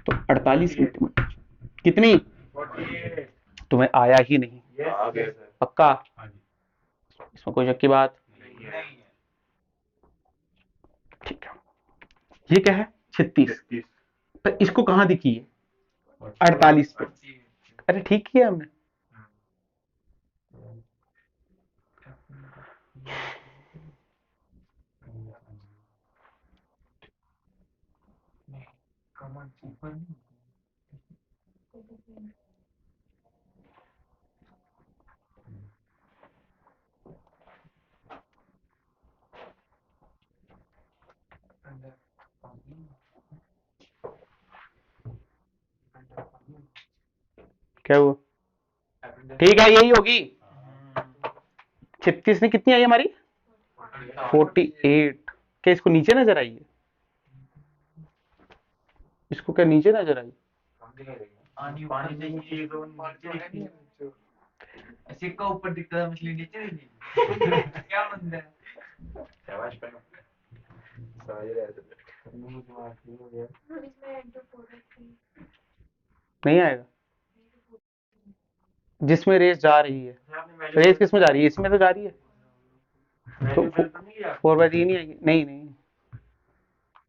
Speaker 1: तो 48 सेंटीमीटर, कितनी, तुम्हें आया ही नहीं, पक्का, इसमें कोई शक की बात, ठीक है। ये क्या है 36, पर इसको कहां दिखी है 48 पे, अरे ठीक किया हमने, क्या हुआ, ठीक है यही होगी, 36 में कितनी आई हमारी 48, क्या इसको नीचे नजर आई है, इसको क्या नीचे नजर आई,
Speaker 3: सिक्का ऊपर दिखता है मछली नीचे नहीं क्या बंदा है
Speaker 1: नहीं आएगा, जिसमें रेस जा रही है, रेस किस में जा रही है, इसमें तो जा रही है, तो 4/3 नहीं आएगी, नहीं नहीं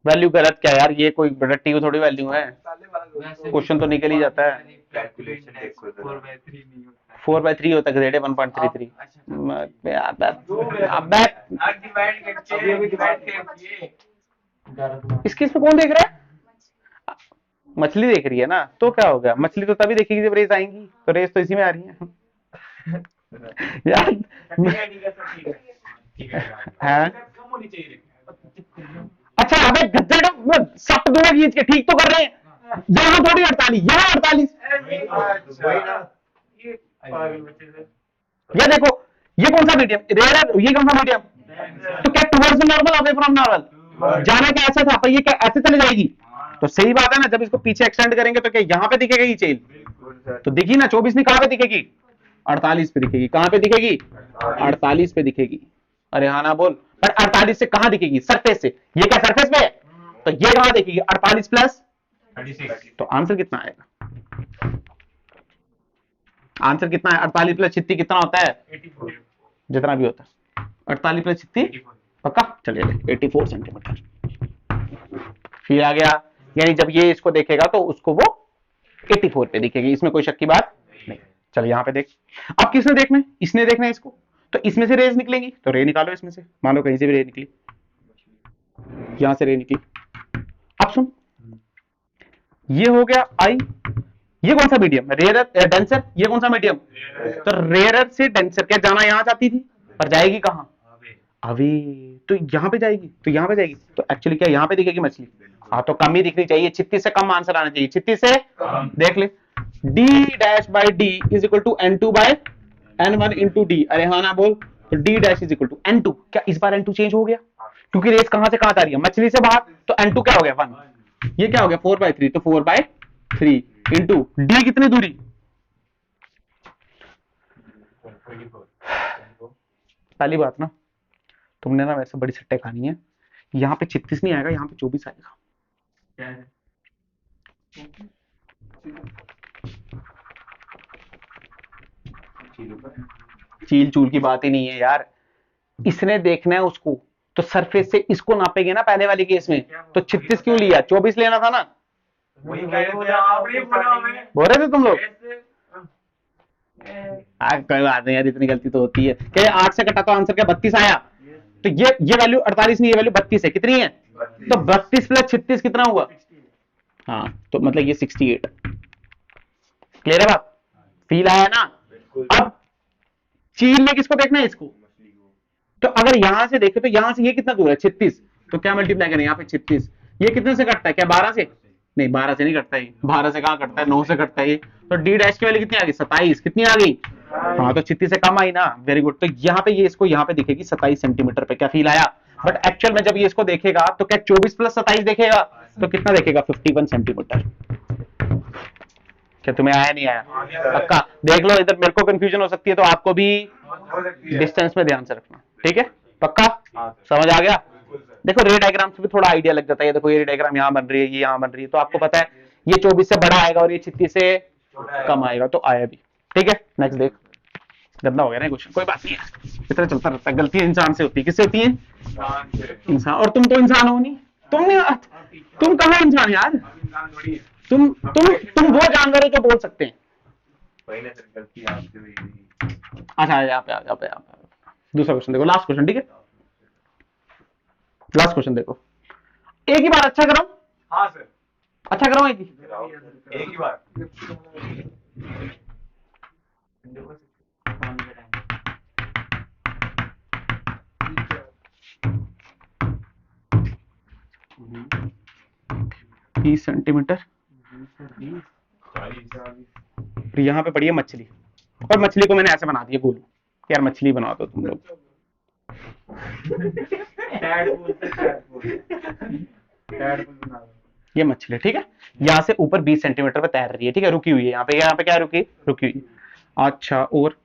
Speaker 1: वैल्यू गलत क्या यार, ये कोई रट्टी को थोड़ी वैल्यू है, क्वेश्चन तो निकल ही जाता है, 4/3 होता है, 1.33, इसके इसमें कौन देख रहा है, मछली देख रही है ना, तो क्या हो गया, मछली तो तभी देखेगी जब रेस आएंगी, तो रेस तो इसी में आ रही है यार हाँ? अच्छा अबे गद्दे सट दूंगा खींच के, ठीक तो कर रहे हैं, यहाँ थोड़ी 48, यहाँ 48, ये देखो ये कौन सा मीडियम, रेयर, ये कौन सा मीडियम, तो क्या towards normal, away from normal, जाना क्या ऐसा था, पर ये क्या ऐसे चले जाएगी, तो सही बात है ना, जब इसको पीछे एक्सटेंड करेंगे तो क्या यहाँ पे दिखेगी ये चेल, तो दिखी ना 24 नहीं कहां पे दिखेगी, 48 पे दिखेगी। कहां पे दिखेगी? 48 पे दिखेगी। अरे हाँ ना बोल। पर 48 से कहां दिखेगी? सरफेस से। ये क्या सरफेस पे है? तो ये कहां दिखेगी? 48 प्लस
Speaker 2: 36
Speaker 1: तो आंसर कितना आएगा? आंसर कितना है? 48 प्लस 36 कितना होता है?
Speaker 2: 84
Speaker 1: जितना भी होता है 48 प्लस 36 पक्का। चलिए 84 सेंटीमीटर। फिर आ गया, यानी जब ये इसको देखेगा तो उसको वो 84 पे दिखेगी, इसमें कोई शक की बात नहीं। चल यहाँ पे देख, अब किसने देखना है? इसने देखना है इसको, तो इसमें से रेज निकलेंगी तो रे निकालो इसमें से। मान लो कहीं से भी रे निकली, यहां से रे निकली। अब सुन, ये हो गया आई, ये कौन सा मीडियम? Rare denser. ये कौन सा मीडियम? तो रेयर से डेंसर। क्या जाना यहां जाती थी, पर जाएगी कहां? अवे। तो यहां पे जाएगी, तो यहां पे जाएगी, तो एक्चुअली क्या यहां पे दिखेगी मछली? हाँ, तो कम ही दिखनी चाहिए, 36 से कम आंसर आना चाहिए। 36 से देख ले, d dash by D is equal to n2 by n1 into D. अरे हाँ ना बोल। तो d dash is equal to n2। क्या इस बार n2 चेंज हो गया? क्योंकि रेस कहां से कहां जा रही है? मछली से बाहर। तो n2 क्या हो गया? 1। ये क्या हो गया? 4/3। तो 4/3 इंटू डी कितनी दूरी? पहली बात ना, तुमने ना वैसे बड़ी सट्टे खानी है। यहाँ पे 36 नहीं आएगा, यहाँ पे 24 आएगा। चील चूल की बात ही नहीं है यार, इसने देखना है उसको, तो सरफेस से इसको नापेंगे ना पहले वाले केस में। तो 36 क्यों लिया? 24 लेना था ना।
Speaker 2: वही कह रहे थे आपने बोला हमें।
Speaker 1: बोल रहे थे तुम लोग। कोई बात नहीं यार, इतनी गलती तो होती है। क्या 8 से कटा तो आंसर क्या 32 आया? तो ये वैल्यू 48 नहीं, ये वैल्यू 32 है। कितनी है? तो 32 प्लस 36 कितना हुआ? हाँ, तो मतलब ये 68। क्लियर है बात? फील आया ना? अब चील ने किसको देखना है? इसको। तो अगर यहां से देखे तो यहां से ये कितना दूर है? 36। तो क्या मल्टीप्लाई करें यहाँ पे? 36। ये कितने से कटता है? क्या 12 से? नहीं, 12 से नहीं कटता है। 12 से कहां कटता है? 9 से कटता है। तो डी डैश की वैल्यू कितनी आ गई? 27। कितनी आ गई? हाँ, तो 36 से कम आई ना। Very good. तो यहाँ पे ये इसको यहाँ पे दिखेगी 27 सेंटीमीटर पे। क्या फील आया? बट एक्चुअल में जब ये इसको देखेगा तो क्या 24 प्लस 27 देखेगा? तो कितना देखेगा? 51 सेंटीमीटर। क्या तुम्हें आया नहीं आया? पक्का देख लो, इधर मेरे को कंफ्यूजन हो सकती है, तो आपको भी डिस्टेंस में ध्यान से रखना। ठीक है? पक्का समझ आ गया? देखो रे डायग्राम से भी थोड़ा आइडिया लग जाता है। देखो ये रे डायग्राम यहाँ बन रही है, ये यहाँ बन रही है, तो आपको पता है ये 24 से बड़ा आएगा और ये 36 से कम आएगा, तो आया भी। ठीक है, नेक्स्ट देख। गंदा हो गया ना क्वेश्चन, कोई बात नहीं है, इतना चलता रहता है। गलती इंसान से होती है। किससे होती है? इंसान। और तुम तो इंसान हो नहीं। तुम कहाँ इंसान यार? तुम वो जानवर हो जो बोल सकते हैं। अच्छा, यहाँ पे दूसरा क्वेश्चन देखो, लास्ट क्वेश्चन। ठीक है, लास्ट क्वेश्चन देखो। एक ही बार अच्छा करो।
Speaker 2: हाँ सर,
Speaker 1: अच्छा करो एक
Speaker 2: एक ही बार।
Speaker 1: ही 20 सेंटीमीटर। यहाँ पे पड़ी है मछली, और मछली को मैंने ऐसे बना दिया गोल। यार मछली बना दो तुम लोग। ये मछली, ठीक है, यहाँ से ऊपर 20 सेंटीमीटर पे तैर रही है। ठीक है, रुकी हुई है यहाँ पे क्या रुकी हुई। अच्छा, और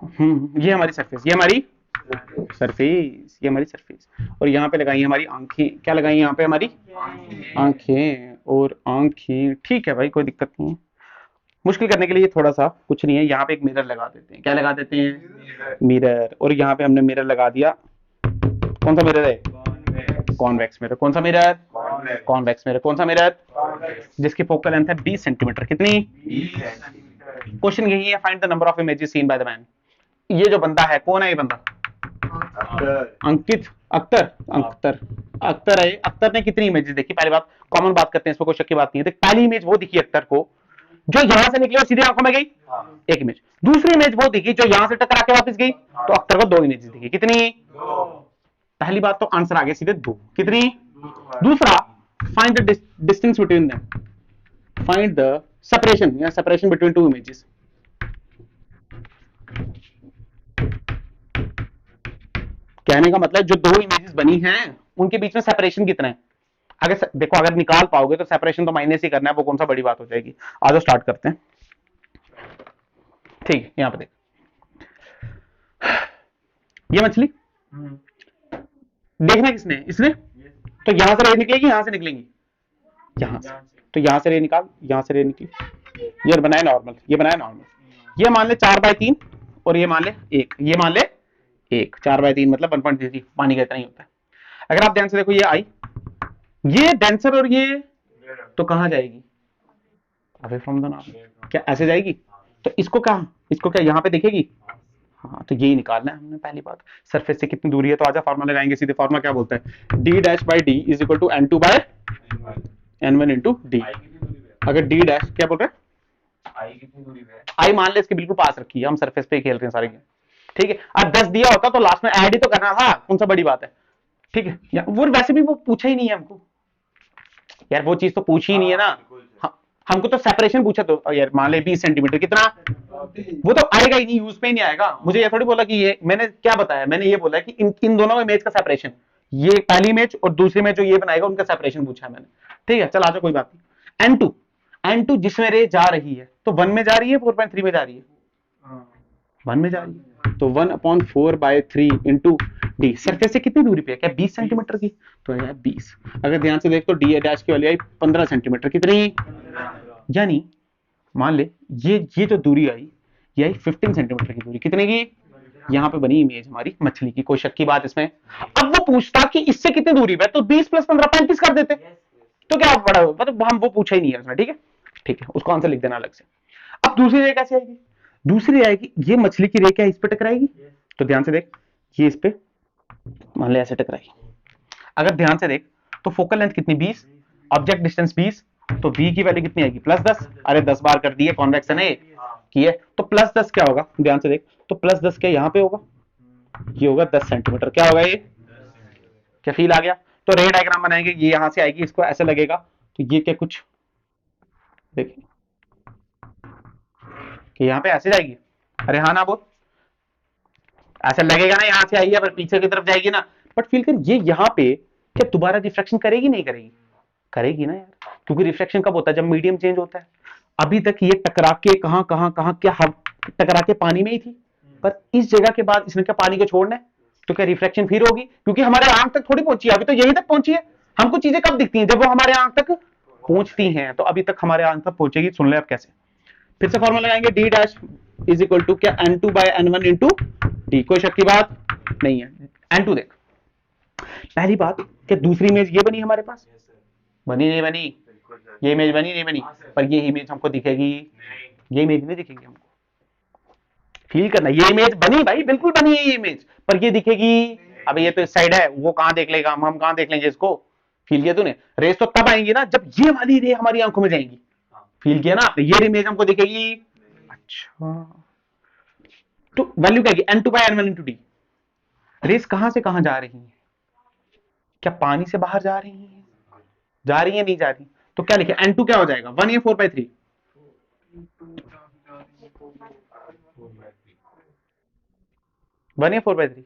Speaker 1: ये हमारी सरफेस, ये हमारी सरफेस, और यहाँ पे लगाई हमारी आंखें। क्या लगाई यहाँ पे? हमारी आंखें। और आंखें, ठीक है भाई, कोई दिक्कत नहीं है। मुश्किल करने के लिए थोड़ा सा कुछ नहीं है, यहाँ पे एक मिरर लगा देते हैं। क्या लगा देते हैं? मिरर। और यहाँ पे हमने मिरर लगा दिया। कौन सा मिरर है? Convex mirror. कौन सा मिरर? Convex mirror. कौन सा मिरर? जिसकी फोकल लेंथ है 20 सेंटीमीटर। कितनी? क्वेश्चन यही है, find the number of images seen by the man. ये जो बंदा है, कौन है ये बंदा? अंकित, अख्तर है। अख्तर ने कितनी इमेजेस देखी? पहली बात, कॉमन बात करते हैं, इसमें कोई शक की बात नहीं है। देख, पहली इमेज वो दिखी अख्तर को जो यहां से निकली और सीधे आंखों में गई, एक इमेज। दूसरी इमेज वो दिखी जो यहां से टकरा के वापस गई, तो अख्तर को 2 इमेजेस दिखी। कितनी? पहली बात तो आंसर आ गया सीधे 2। कितनी? दूसरा, find the distance between them. Find the separation between 2 images. कहने का मतलब जो 2 इमेजेस बनी हैं उनके बीच में सेपरेशन कितना है। अगर देखो, अगर निकाल पाओगे तो सेपरेशन तो माइनस ही करना है, वो कौन सा बड़ी बात हो जाएगी। आज स्टार्ट करते हैं। ठीक है, यहां पे देख, ये मछली देखना किसने, इसने, तो यहां से रे निकलेगी, यहां से निकलेंगी, यहां से, तो यहां से रे निकाल, यहां से रे निकली, ये बनाए नॉर्मल, ये बनाए नॉर्मल, ये मान ले 4/3 और ये मान ले 1, ये मान ले 1, 4/3 मतलब 1.33 पानी का इतना ही होता है। अगर आप ध्यान से देखो, ये आई, ये डेंसर और ये तो कहां जाएगी, अवे फ्रॉम द नॉर्थ, क्या ऐसे जाएगी, तो इसको क्या यहां पे दिखेगी, हाँ, तो यही निकालना है हमने पहली बात, सरफेस से कितनी दूरी है, तो आजा फार्मूला लगाएंगे सीधे, फार्मूला क्या बोलता है, d'/d is equal to n2/n1 into D. अगर d डैश क्या बोल रहे हैं,
Speaker 2: आई कितनी दूरी पे है?
Speaker 1: आई मान ले इसके बिल्कुल पास रखी है, हम सरफेस पे खेल रहे हैं सारे गेम, ठीक है। अब 10 दिया होता तो लास्ट में ऐड ही तो करना था, कौन सा बड़ी बात है, ठीक है। वो वैसे भी वो पूछा ही नहीं है हमको यार, वो चीज तो पूछी ही नहीं है ना, हमको तो सेपरेशन पूछा, तो यार मान ले 20 सेंटीमीटर कितना, वो तो आएगा ही नहीं, यूज पे ही नहीं आएगा। मुझे ये थोड़ी बोला कि ये, मैंने क्या बताया, मैंने ये बोला कि इन दोनों इमेज का सेपरेशन, ये पहली इमेज और दूसरी इमेज जो ये बनाएगा उनका सेपरेशन पूछा है मैंने, ठीक है। चल आजा, कोई बात नहीं। n2 जिसमें रे जा रही है, तो 1 में जा रही है, 4/3 में जा रही है, 1 में जा रही है, तो 1/4/3 इंटू डी, सरफेस से कितनी दूरी पे है, क्या 20 सेंटीमीटर की, तो यार 20। अगर ध्यान से देख तो डी डैश की वाली आई 15 सेंटीमीटर, कितनी, यानी मान ले ये जो दूरी आई, ये आई 15 सेंटीमीटर की दूरी, कितने की, यहाँ पे बनी इमेज हमारी मछली की, कोई शक की बात इसमें। अब वो पूछता कि इससे कितनी दूरी पे, तो 20 + 15 35 कर देते, तो क्या बड़ा, मतलब हम वो पूछा ही नहीं है उसमें, ठीक है, ठीक है, उसको आंसर लिख देना अलग से। अब दूसरी रे कैसे आएगी, दूसरी आएगी, ये मछली की रे क्या इस पे टकराएगी, तो ध्यान से देख, ये इस पे मान ले ऐसे टकराएगी। अगर ध्यान से देख तो फोकल लेंथ कितनी 20, ऑब्जेक्ट डिस्टेंस 20, तो v की वैल्यू कितनी आएगी +10, अरे 10 बार कर दिए, कॉन्वेक्शन है की है, तो +10 क्या होगा, ध्यान से देख, तो +10 क्या यहाँ पे होगा, ये होगा 10 सेंटीमीटर, क्या होगा ये, क्या फील आ गया। तो रे डायग्राम बनाएंगे, ये यहां से आएगी, इसको ऐसे लगेगा, तो ये क्या कुछ देखिए कि यहाँ पे ऐसे जाएगी, अरे हाँ ना बोल, ऐसा लगेगा ना, यहाँ से आई है पर पीछे की तरफ जाएगी ना, बट फील कर ये यहाँ पे क्या दोबारा रिफ्लेक्शन करेगी, नहीं करेगी, करेगी ना यार, क्योंकि रिफ्लेक्शन कब होता है, जब मीडियम चेंज होता है। अभी तक ये टकरा के कहां क्या टकरा के पानी में ही थी, पर इस जगह के बाद इसने क्या पानी को छोड़ना है, तो क्या रिफ्लेक्शन फिर होगी, क्योंकि हमारे आंख तक थोड़ी पहुंची है, अभी तो यहीं तक पहुंची है। हमको चीजें कब दिखती हैं, जब वो हमारे आंख तक पहुंचती हैं, तो अभी तक हमारे आंख तक पहुंचेगी। सुन ले अब कैसे, फिर से फॉर्मूला लगाएंगे, d dash is equal to क्या n2/n1 इंटू डी, कोई शक की बात नहीं है। n2 देख, पहली बात क्या दूसरी इमेज ये बनी हमारे पास, बनी नहीं बनी, ये इमेज बनी नहीं बनी, पर ये इमेज हमको दिखेगी, ये इमेज नहीं दिखेगी हमको, फील करना, ये इमेज बनी भाई, बिल्कुल बनी है ये इमेज, पर ये दिखेगी, अब ये तो इस साइड है, वो कहां देख लेगा, हम कहां देख लेंगे इसको, फील किया तूने, रेस तो तब आएंगी ना जब ये वाली रे हमारी आंखों में जाएंगी, फील किया ना, तो ये इमेज हमको दिखेगी। अच्छा, तो वैल्यू क्या है, n2/n1 इंटू डी, रेस कहां से कहां जा रही है, क्या पानी से बाहर जा रही है, नहीं जा रही, तो क्या लिखे, n2 क्या हो जाएगा, 1 या 4/3, 1 या 4/3,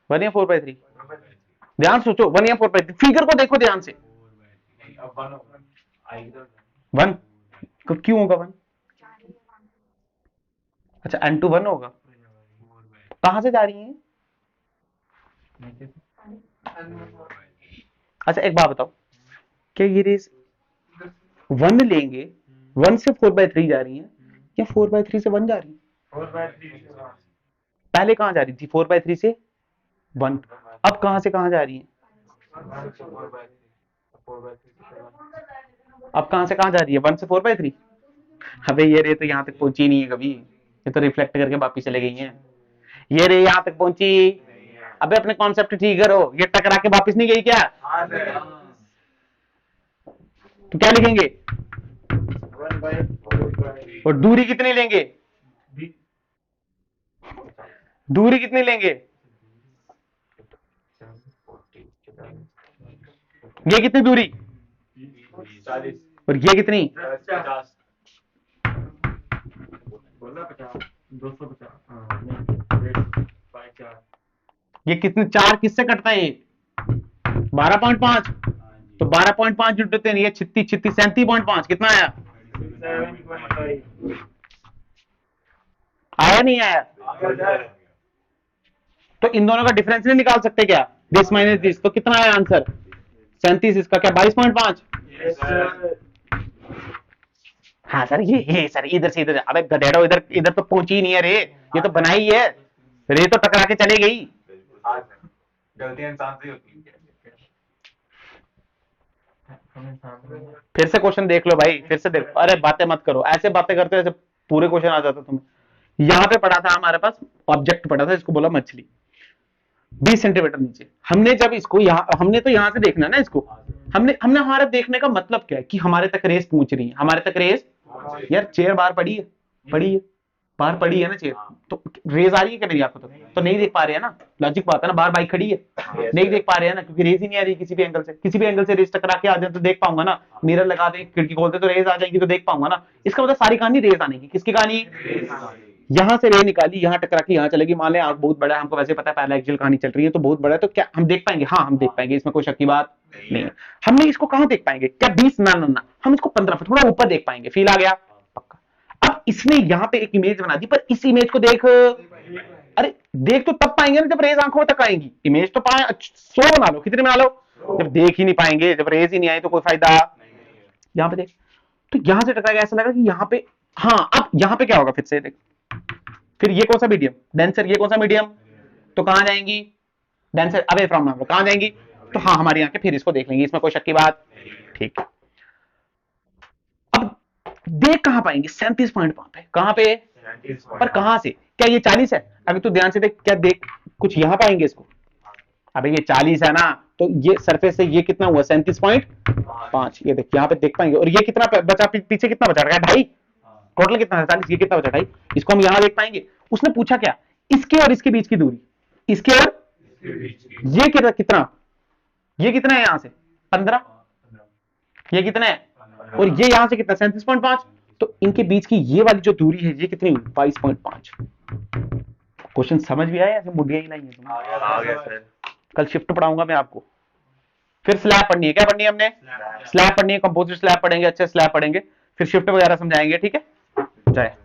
Speaker 1: 1 या 4/3, ध्यान सोचो, 1 या 4/3, फिगर को देखो ध्यान से, 1 क्यों होगा 1, अच्छा n2 1 होगा, कहां से जा रही है, अच्छा एक बात बताओ, क्या ये रेस 1 लेंगे, 1 से 4/3 जा रही है या 4/3 से 1 जा रही है,
Speaker 2: 4/3
Speaker 1: पहले कहां जा रही थी, 4/3 से 1, अब कहां से कहां जा रही है, अब कहां से कहां जा रही है, 1 से 4/3, अबे ये रे तो यहां तक पहुंची नहीं है कभी, ये तो रिफ्लेक्ट करके वापिस चले गई हैं, ये रे यहां तक पहुंची, अबे अपने कॉन्सेप्ट ठीक करो, ये टकरा के वापिस नहीं गई क्या, तो क्या लिखेंगे, और दूरी कितनी लेंगे, दूरी कितनी लेंगे, ये कितनी दूरी,
Speaker 2: 40
Speaker 1: और ये कितनी,
Speaker 2: 50
Speaker 1: ये कितने, 4 किससे कटता है, 12.5, तो 12.5 जुटे 3, ये 36 37.5, कितना आया, आया नहीं आया? तो इन दोनों का डिफरेंस नहीं निकाल सकते क्या? दिस माइनस दिस, तो कितना आया आंसर? 37, इसका क्या 22.5? हाँ सर, ये सर इधर से इधर, अबे गधेड़ो, इधर इधर तो पहुंची ही नहीं है रे, ये तो बनाई है रे, तो टकरा के चले गई।
Speaker 2: गलतियां इंसान से होती हैं।
Speaker 1: फिर से क्वेश्चन देख लो भाई, फिर से देखो, अरे बातें मत करो, ऐसे बातें करते हो ऐसे पूरे क्वेश्चन आ जाता तुम्हें। यहाँ पे पढ़ा था हमारे पास ऑब्जेक्ट पढ़ा था, इसको बोला मछली, 20 सेंटीमीटर नीचे। हमने जब इसको यहाँ, हमने तो यहाँ से देखना ना इसको, हमने हमारा देखने का मतलब क्या है कि हमारे तक रेस पहुंच रही है, हमारे तक रेस। यार चेयर बाहर पड़ी है, बाहर पड़ी है ना चेयर, तो रेज आ रही है क्या मेरी आंखों तक? तो नहीं देख पा रहे हैं ना, लॉजिक बात है ना, बाहर बाइक खड़ी है, नहीं देख पा रहे हैं ना, क्योंकि रेज ही नहीं आ रही किसी भी एंगल से। किसी भी एंगल से रेज टकरा के आ जाए तो देख पाऊंगा ना, मिरर लगा दे, खिड़की खोलते तो रेज आ जाएगी तो देख पाऊंगा ना। इसका मतलब सारी कहानी रेज आने की। किसकी कहानी? यहाँ से रे निकाली, यहाँ टकरा के यहाँ चलेगी, मान ले आंख बहुत बड़ा है, हमको वैसे पता है पहला एक्चुअल कहानी चल रही है तो बहुत बड़ा है, तो क्या हम देख पाएंगे? हाँ हम देख पाएंगे, इसमें कोई शक की बात नहीं है। हमने इसको कहाँ देख पाएंगे? क्या 20? ना, हम इसको 15 फीट थोड़ा ऊपर देख पाएंगे। फील आ गया? पक्का। अब इसने यहाँ पे एक इमेज बना दी, पर इस इमेज को देख, अरे देख तो तब पाएंगे ना जब रेज आंखों तक आएंगी। इमेज तो पाए 100 बना लो, कितने बना लो, जब देख ही नहीं पाएंगे, जब रेज ही नहीं आई तो कोई फायदा। यहाँ पे देख, तो यहां से टकरा गया, ऐसा लगा कि यहाँ पे, हाँ अब यहाँ पे क्या होगा? फिर से देख, फिर ये कौन सा मीडियम? डेंसर। ये कौन सा मीडियम? तो कहां जाएंगी? डेंसर अवे फ्रॉम नंबर, कहां जाएंगी? तो हाँ हमारी आंखें फिर इसको देख लेंगी, इसमें कोई शक की बात। ठीक, अब देख कहां पाएंगे? 37.5 पे। कहां पे? पर कहां से? क्या ये 40 है? अभी तू ध्यान से देख, क्या देख कुछ यहां पाएंगे इसको? अबे ये 40 है ना, तो ये सरफेस से ये कितना हुआ? 37.5। ये देख यहाँ पे देख पाएंगे। और ये कितना बचा? पीछे कितना बचा रहा है? 2.5। टोटल कितना है? 40। ये कितना बचा? 2.5। इसको हम यहां देख पाएंगे। उसने पूछा क्या? इसके और इसके बीच की दूरी, इसके और ये कितना, ये कितना है? यहां से 15, ये कितना है? और ये यहां से कितना? 37.5। तो इनके बीच की ये वाली जो दूरी है ये कितनी हुई? 22.5। क्वेश्चन समझ भी आया? ऐसे मुड्डियां ही नहीं है तुम्हें। कल शिफ्ट पढ़ाऊंगा मैं आपको। फिर स्लैब पढ़नी है। क्या पढ़नी है हमने? स्लैब पढ़नी है, कंपोजिट स्लैब पढ़ेंगे, अच्छे स्लैब पढ़ेंगे, फिर शिफ्ट वगैरह समझाएंगे। ठीक है, जय।